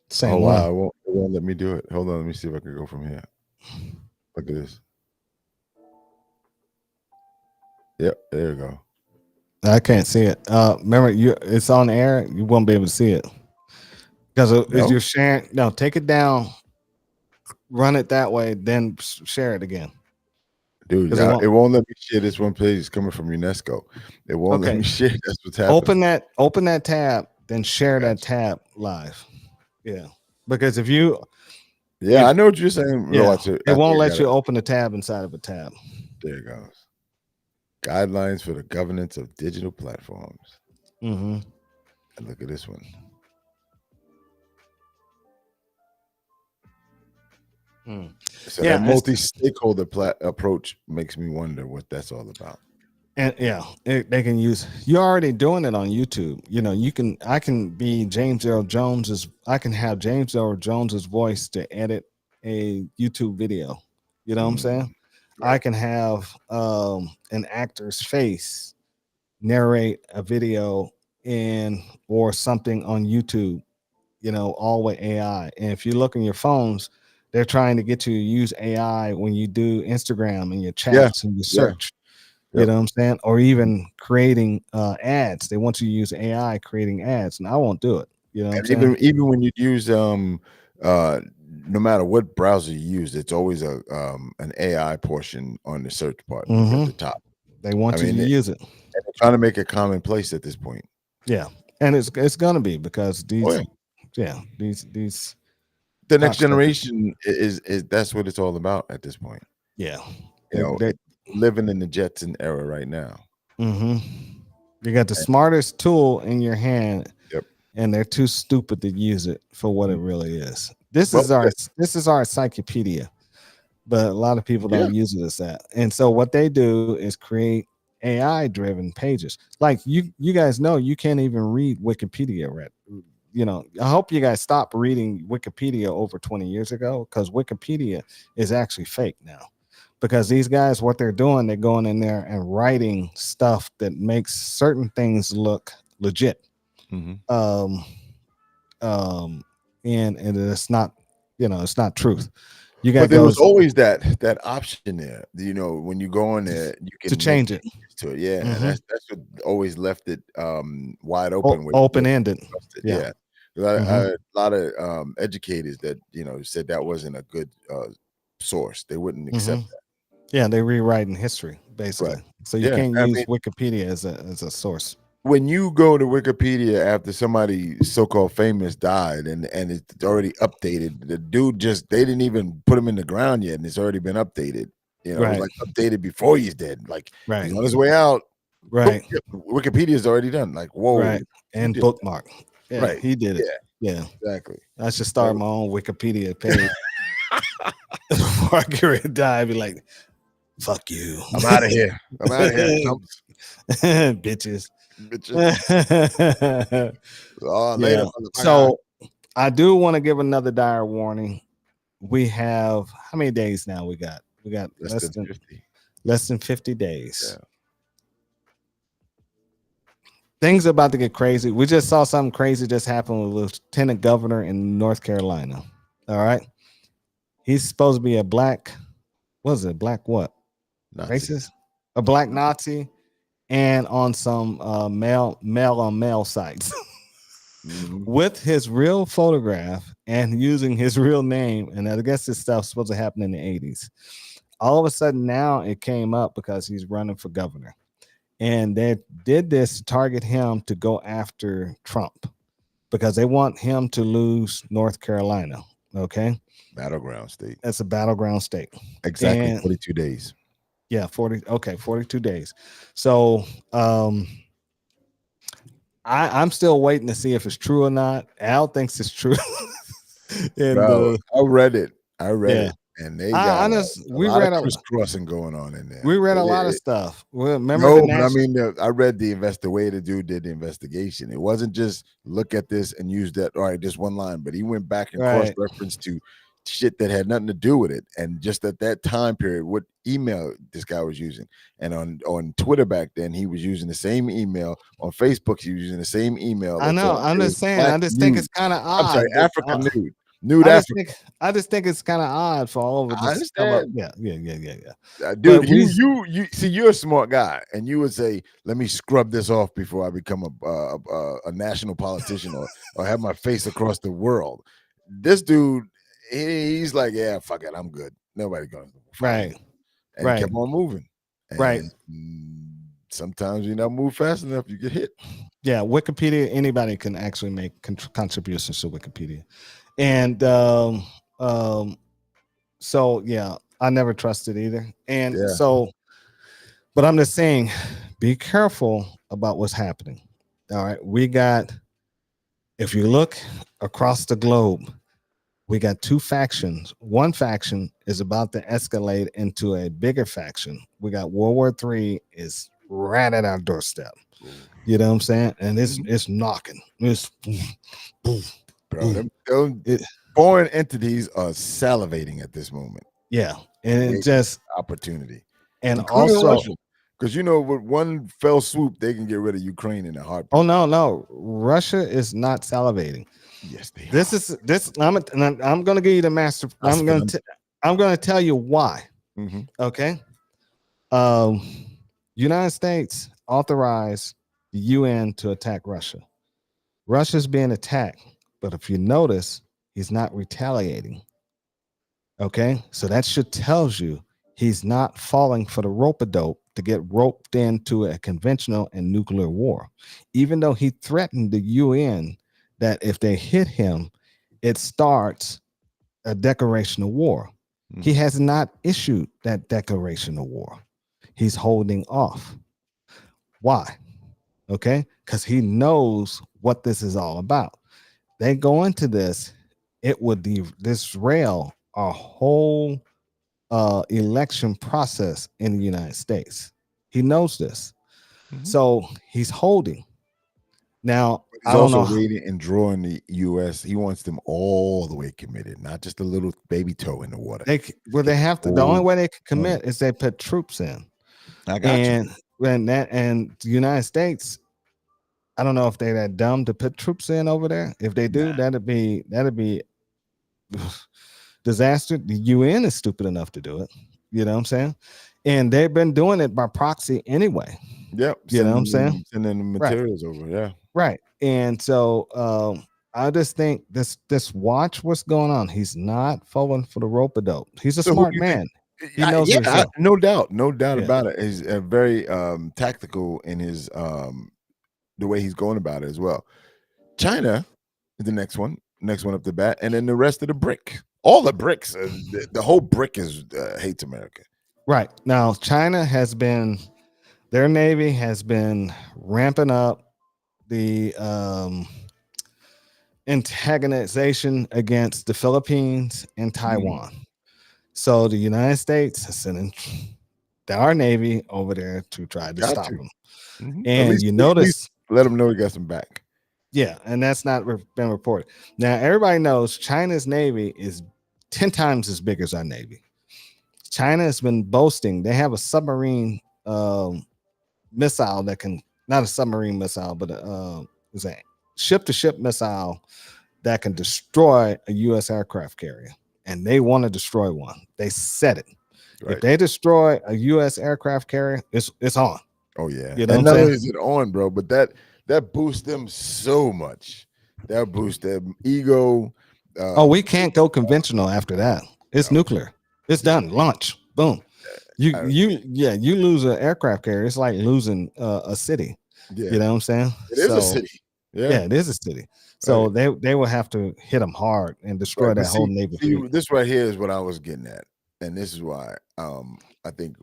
Same one. Wow, it won't let me do it. Hold on, let me see if I can go from here. Look at this. Yep, there you go. I can't see it. Remember, it's on air. You won't be able to see it because if you're sharing. No, take it down. Run it that way, then share it again. Dude, it won't let me share this one page. It's coming from UNESCO. It won't let me share. That's what's happening. Open that tab, then share that tab live. Yeah, because if you, I know what you're saying. Yeah, it won't let you open the tab inside of a tab. There it goes. Guidelines for the governance of digital platforms. Mm-hmm. And look at this one. So that multi-stakeholder approach makes me wonder what that's all about. And they can use. You're already doing it on YouTube. You know, I can be James Earl Jones's. I can have James Earl Jones's voice to edit a YouTube video. You know what I'm saying? I can have an actor's face narrate a video or something on YouTube. You know, all with AI. And if you look on your phones, they're trying to get you to use AI when you do Instagram and your chats and your search. You know what I'm saying? Or even creating ads. They want you to use AI creating ads, and I won't do it. You know what I'm saying? Even when you use no matter what browser you use, it's always an AI portion on the search part at the top. They want you to use it. And they're trying to make it commonplace at this point. Yeah, and it's gonna be because these the next generation is that's what it's all about at this point. Yeah, you know, living in the Jetson era right now. You got the smartest tool in your hand, and they're too stupid to use it for what it really is. This is our encyclopedia, but a lot of people don't use it as that. And so what they do is create AI driven pages. Like you guys know you can't even read Wikipedia, right? You know, I hope you guys stop reading Wikipedia over 20 years ago, because Wikipedia is actually fake now. Because these guys, what they're doing, they're going in there and writing stuff that makes certain things look legit. And it's not, it's not truth. You got, but there was always that option there. You know, when you go in there, you can change it to it. Yeah, and that's what always left it wide open, open ended. Yeah. A lot of educators that said that wasn't a good source. They wouldn't accept that. Yeah, they're rewriting history basically. So you can't use Wikipedia as a source. When you go to Wikipedia after somebody so-called famous died and it's already updated, the dude they didn't even put him in the ground yet, and it's already been updated. It was like updated before he's dead. Like he's on his way out. Right. Wikipedia's already done. Like, whoa. Right. And bookmark. Yeah, right. He did it. Yeah. Exactly. I should start my own Wikipedia page. Before I get ready to die, I'd be like, fuck you. I'm out of here. I'm out of here. Bitches. Later. So I do want to give another dire warning. We have how many days now? We got less than 50. Less than 50 days. Yeah. Things are about to get crazy. We just saw something crazy just happen with Lieutenant Governor in North Carolina. All right. He's supposed to be a black, what is it? Black what? Nazi. Racist? A black Nazi, and on some male on male sites with his real photograph and using his real name. And I guess this stuff's supposed to happen in the 80s. All of a sudden now it came up because he's running for governor. And they did this to target him to go after Trump because they want him to lose North Carolina. Okay. Battleground state. That's a battleground state. Exactly. 42 days. Yeah, 42 days. So I'm still waiting to see if it's true or not. Al thinks it's true. And I read it. And they got we read a crisscrossing going on in there. We read a lot of stuff. Remember? I read the way the dude did the investigation. It wasn't just look at this and use that. All right, just one line, but he went back and cross-reference to shit that had nothing to do with it, and just at that time period, what email this guy was using, and on Twitter back then, he was using the same email. On Facebook, he was using the same email. I know. I'm just saying. I just think it's kind of odd. I'm sorry, African nude. I just think it's kind of odd for all of us to come up. Yeah. Dude, you see, you're a smart guy, and you would say, "Let me scrub this off before I become a national politician or have my face across the world." This dude. He's like, yeah, fuck it, I'm good. Nobody going to right. And he kept on moving. And sometimes you not move fast enough, you get hit. Yeah, Wikipedia. Anybody can actually make contributions to Wikipedia, and so yeah, I never trusted either. And so, but I'm just saying, be careful about what's happening. All right, we got. If you look across the globe. We got two factions. One faction is about to escalate into a bigger faction. We got World War III is right at our doorstep. You know what I'm saying? And it's knocking. It's Bro, them It- foreign entities are salivating at this moment. yeah, and it Waiting just opportunity, and including also Russia, because with one fell swoop they can get rid of Ukraine in a heartbeat. oh no, Russia is not salivating. Yes, they This are. is this. I'm going to give you the master. I'm going to tell you why. Mhm. Okay. United States authorized the UN to attack Russia. Russia's being attacked, but if you notice, he's not retaliating. Okay, so that should tells you he's not falling for the rope-a-dope to get roped into a conventional and nuclear war, even though he threatened the UN that if they hit him, it starts a declaration of war. He has not issued that declaration of war. He's holding off. Why? Okay, because he knows what this is all about. They go into this, it would disrail a whole election process in the United States. He knows this, so he's holding. Now He's I don't also know. waiting and drawing the U.S. He wants them all the way committed, not just a little baby toe in the water. They have to. The only way they can commit is they put troops in. I got And when the United States, I don't know if they're that dumb to put troops in over there. If they do, that'd be disaster. The UN is stupid enough to do it. You know what I'm saying? And they've been doing it by proxy anyway. Yep. You know what I'm saying? Sending the materials over. Yeah. Right. And so I just think this watch what's going on. He's not falling for the rope-a-dope. He's a So who smart do you man. He knows yeah, himself. no doubt Yeah. about it. He's very tactical in his the way he's going about it as well. China is the next one up the bat, and then the rest of the brick. All the bricks, the whole brick is hates America. Right. Now, China has been, their Navy has been ramping up the antagonization against the Philippines and Taiwan. So the United States is sending our Navy over there to try to stop them. And you notice, let them know we got some back. Yeah, and that's not been reported. Now, everybody knows China's Navy is 10 times as big as our Navy. China has been boasting they have a submarine missile that can, not a submarine missile, but it's a ship-to-ship missile that can destroy a U.S. aircraft carrier. And they want to destroy one. They said it. Right. If they destroy a U.S. aircraft carrier, it's on. Oh, yeah. You know and what I'm not saying? only is it on, bro, but that boosts them so much. That boosts their ego. We can't go conventional after that. It's nuclear. It's done. Launch. Boom. You lose an aircraft carrier. It's like losing a city. Yeah. You know what I'm saying? It is a city. Yeah, it is a city. So they will have to hit them hard and destroy that whole neighborhood. This right here is what I was getting at, and this is why I think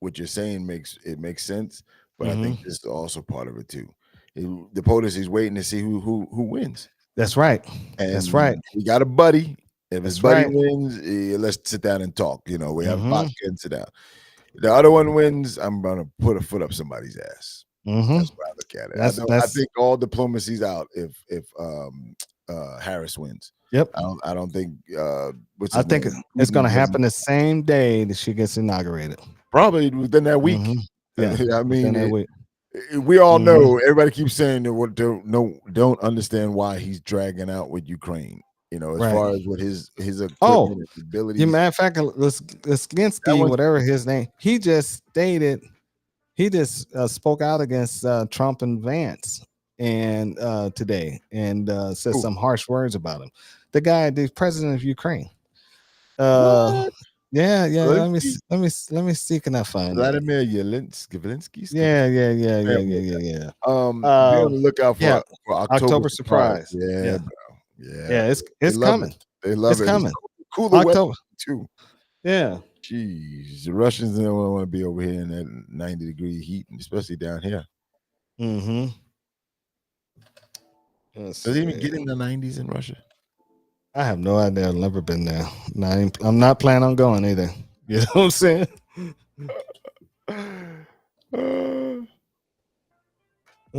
what you're saying makes sense, but I think this is also part of it too. The POTUS is waiting to see who wins. That's right. And that's right. We got a buddy. If his buddy wins, let's sit down and talk. You know, we have vodka and sit down. The other one wins, I'm gonna put a foot up somebody's ass. That's why I look at it. I think all diplomacy's out if Harris wins. Yep. I don't think. I think it's going to happen the same day that she gets inaugurated. Probably within that week. Yeah, I mean, we all know. Everybody keeps saying that don't understand why he's dragging out with Ukraine. You know, as far as what his abilities. As a matter of fact, Liskinsky, whatever his name, he just stated. He just spoke out against Trump and Vance and today and said some harsh words about him. The president of Ukraine. What? Yeah. Let me see. Can I find Vladimir Zelensky? Yeah. Be on the lookout for October surprise. Yeah, bro. Yeah. It's coming. They love it. It's coming. Cool October too. Yeah. Jeez, the Russians don't want to be over here in that 90-degree heat, especially down here. Does it even get in the 90s in Russia? I have no idea. I've never been there. I'm not planning on going either. You know what I'm saying?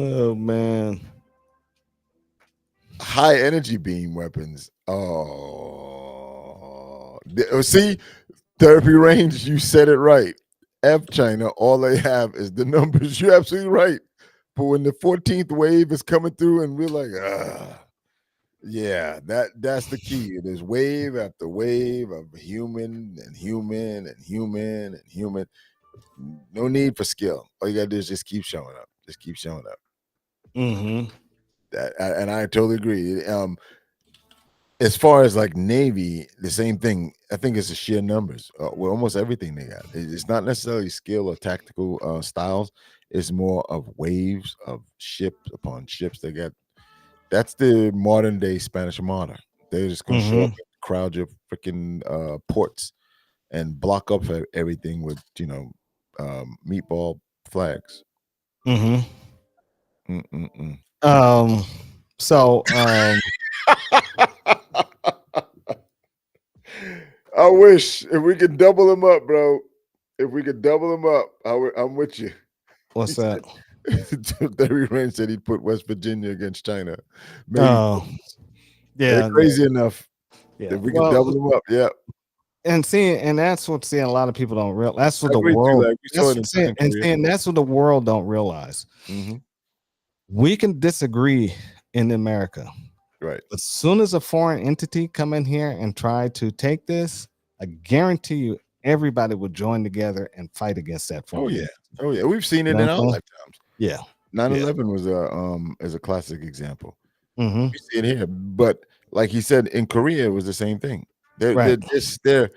Oh man. High energy beam weapons. See, therapy range. You said it right. F China. All they have is the numbers. You're absolutely right. But when the 14th wave is coming through, and we're like, yeah, that's the key. It is wave after wave of human and human and human and human. No need for skill. All you gotta do is just keep showing up. Just keep showing up. Mm-hmm. And I totally agree. As far as like Navy, the same thing. I think it's the sheer numbers. With almost everything they got, it's not necessarily skill or tactical styles. It's more of waves of ships upon ships. They got. That's the modern day Spanish Armada. They're just gonna show up, crowd your freaking ports, and block up everything with meatball flags. Mm-hmm. Mm-mm-mm. So I wish if we could double them up, bro. If we could double them up, I'm with you. what's that? Terry Range said he'd put West Virginia against China. Maybe. Oh, yeah, They're crazy enough. Yeah. If we could double them up, yeah. And that's what a lot of people don't realize. That's what I the agree too, world. like, we saw it in South Korea. And that's what the world don't realize. Mm-hmm. We can disagree in America, Right? as soon as a foreign entity come in here and try to take this, I guarantee you, everybody would join together and fight against that foreign. Oh yeah, we've seen it in our lifetimes. Yeah, 9/11 was a classic example. Mm-hmm. We see it here, but like he said, in Korea it was the same thing. They're the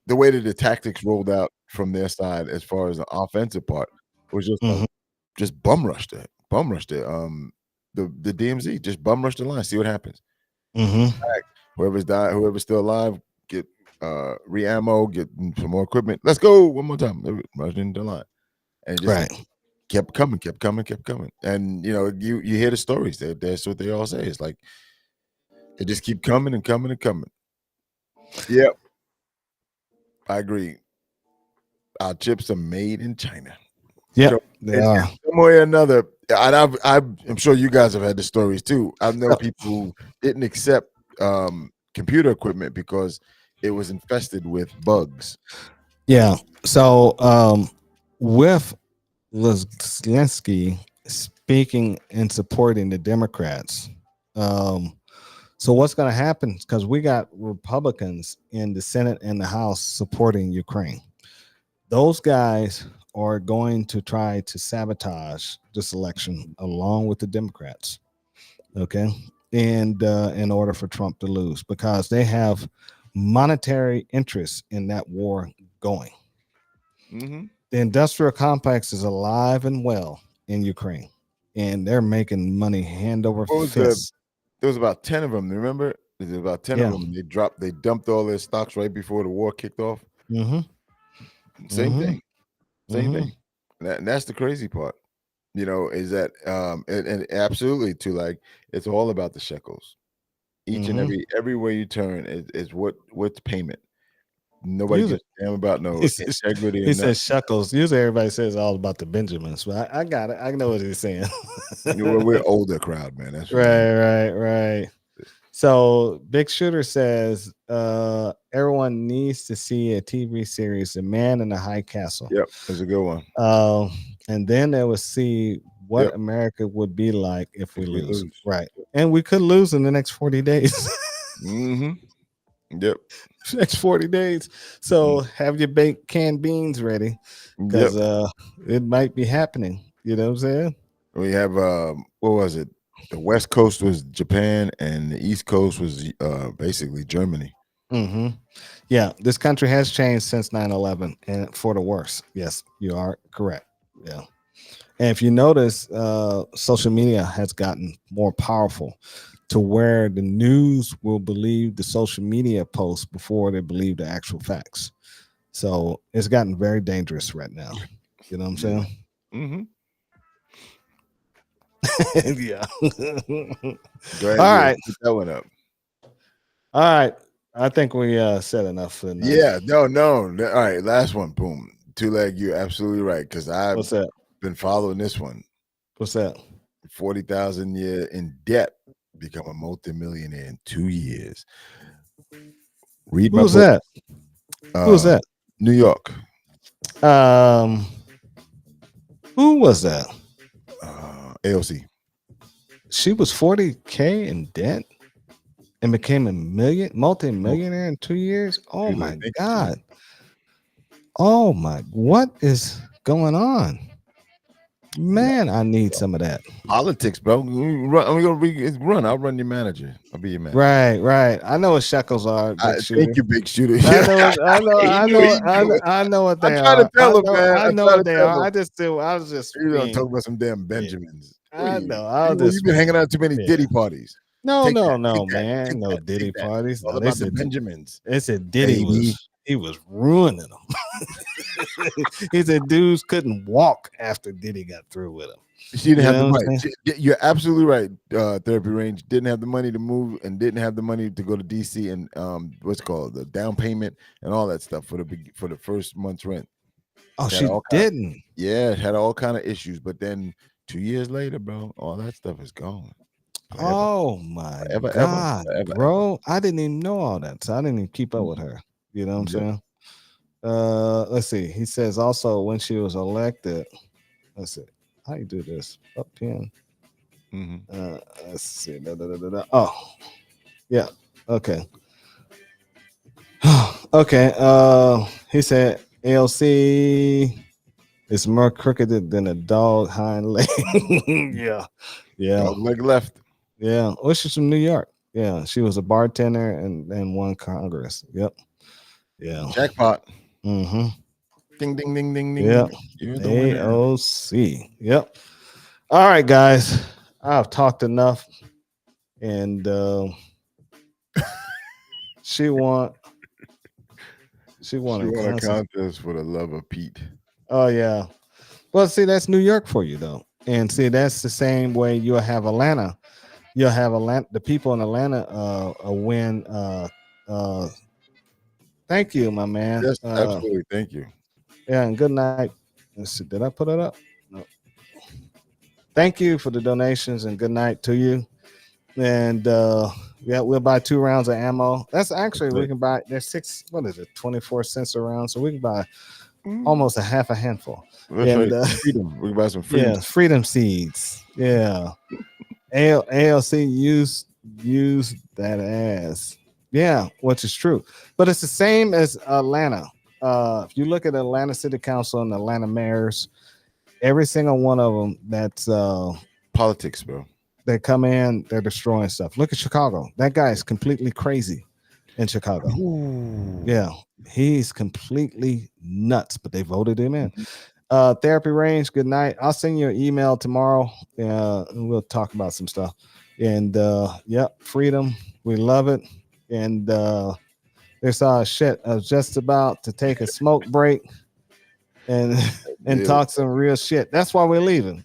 way that the tactics rolled out from their side as far as the offensive part was just bum rushed it. The DMZ just bum rushed the line, see what happens. Mm-hmm. Whoever's still alive, get re-ammo, get some more equipment. Let's go one more time. Rush into the line, and just kept coming. And you hear the stories. That's what they all say. It's like they just keep coming and coming and coming. Yep, I agree. Our chips are made in China. Yeah, so, they are. Some way or another. And I'm sure you guys have had the stories too. I know people who didn't accept computer equipment because it was infested with bugs. Yeah. So with Zelensky speaking and supporting the Democrats, so what's going to happen? Because we got Republicans in the Senate and the House supporting Ukraine. Those guys are going to try to sabotage this election along with the Democrats. Okay. And in order for Trump to lose, because they have monetary interests in that war going. Mm-hmm. The industrial complex is alive and well in Ukraine, and they're making money hand over fist. There was about 10 of them. Remember? There's about 10 of them. They dumped all their stocks right before the war kicked off. Mm-hmm. Same thing. And that's the crazy part. Is that and absolutely too, like, it's all about the shekels. Each and everywhere you turn is what's payment. Nobody gives a damn about no integrity. He says shekels. Usually everybody says all about the Benjamins, but I got it. I know what he's saying. We're older crowd, man. That's right. So Big Shooter says everyone needs to see a TV series, The Man in the High Castle. Yep, that's a good one. And then they will see what America would be like if we lose. Right. And we could lose in the next 40 days. Yep. Next 40 days. So have your baked canned beans ready, because it might be happening. You know what I'm saying? We have what was it? The West Coast was Japan and the East Coast was basically Germany. Mm-hmm. Yeah, this country has changed since 9/11 and for the worse. Yes, you are correct. Yeah. And if you notice, social media has gotten more powerful to where the news will believe the social media posts before they believe the actual facts. So it's gotten very dangerous right now. You know what I'm saying? Mm-hmm. Yeah. Go ahead. All right. Put that one up. All right. I think we said enough for tonight. Yeah. No. All right. Last one. Boom. Two leg. You're absolutely right. Because What's that? been following this one. What's that? 40,000 year in debt, become a multimillionaire in 2 years. Read my Who's book. that? Who's that? New York. Who was that? AOC. She was 40K in debt and became a multi-millionaire in 2 years. Oh Dude, I my think so. God. Oh my, what is going on? Man, I need some of that. Politics, bro. Run. I'll run your manager. I'll be your manager. Right. I know what shekels are. Big shooter. Thank you, big shooter. I know what He they trying to are. tell him, man. I know what they are. I was just You don't being, talk about some damn Benjamins. I Hey, know. I was you've just been hanging out at too many yeah. Diddy parties. no, Take no, that, no, take that, man. take No that, Diddy take that. parties. All No, they about the said Benjamins. Diddy Baby. was ruining them. He said dudes couldn't walk after Diddy got through with him. She didn't You have know the what I'm money. You're absolutely right. Therapy Range didn't have the money to move and didn't have the money to go to DC and what's it called, the down payment and all that stuff for the first month's rent. Oh, Had she all kind- didn't. Yeah, it had all kind of issues, but then 2 years later, bro, all that stuff is gone. Forever. Oh my Forever, ever, God, forever, bro! I didn't even know all that, so I didn't even keep up with her. You know what I'm Yeah. saying? Let's see. He says also when she was elected. Let's see. How you do this? Up pin. Mhm. Let's see. Oh, yeah. Okay. Okay. He said ALC is more crooked than a dog hind leg. Yeah. Dog leg left. Yeah. Well, she's from New York. Yeah. She was a bartender and won Congress. Yep. Yeah. Jackpot. Mm-hmm. Ding, ding, ding, ding, ding. Yep. You're the winner. AOC. Yep. All right, guys. I've talked enough. And she won She a won a contest. contest for the love of Pete. Oh yeah. Well, see, that's New York for you though. And see, that's the same way you'll have Atlanta. You'll have Atlanta, the people in Atlanta win. Thank you, my man. Yes, absolutely. Thank you. Yeah, and good night. Let's see, did I put it up? No. Thank you for the donations and good night to you. And yeah, we'll buy 2 rounds of ammo. That's actually we can buy. There's 24 cents a round, so we can buy almost a half a handful. That's And, right. Freedom. We can buy some freedom. Yeah, freedom seeds. Yeah, ALC used that as which is true, but it's the same as Atlanta. If you look at Atlanta City Council and Atlanta mayors, every single one of them that's Politics, bro. they come in, they're destroying stuff. Look at Chicago. That guy is completely crazy in Chicago. Ooh. Yeah, he's completely nuts, but they voted him in. Therapy Range, good night. I'll send you an email tomorrow and we'll talk about some stuff. And freedom, we love it. And there's shit. I was just about to take a smoke break and talk some real shit. That's why we're leaving.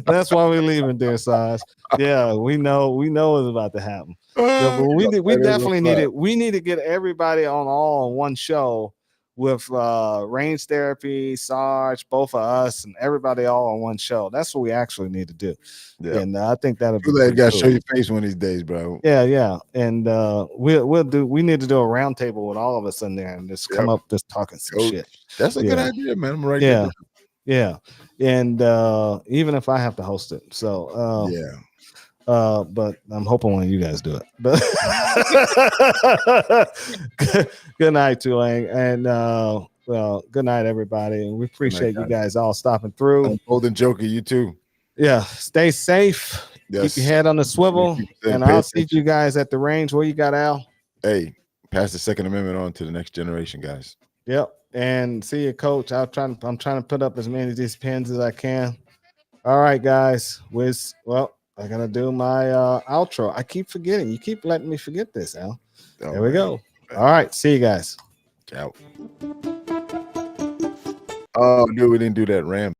That's why we're leaving, dear Saj. Yeah, we know it's about to happen. Yeah, but we definitely need it. We need to get everybody all on one show with Range Therapy, Sarge, both of us, and everybody all on one show. That's what we actually need to do. Yeah. And I think that'll be You gotta cool. show your face one of these days, bro. Yeah. And we need to do a round table with all of us in there and just come up just talking some shit. That's a good Yeah. idea, man. I'm right Yeah. Yeah. And even if I have to host it. So yeah. But I'm hoping one of you guys do it. But good night, Tulane, and well, good night, everybody. And we appreciate you guys all stopping through. Golden Joker, you too. Yeah, stay safe. Yes. Keep your head on the swivel, and I'll see you guys at the range. Where you got, Al? Hey, pass the Second Amendment on to the next generation, guys. Yep. And see you, Coach. I'm trying to put up as many of these pins as I can. All right, guys. I gotta do my outro. I keep forgetting. You keep letting me forget this, Al. There we go. All right. See you guys. Ciao. Oh, dude, we didn't do that Ram.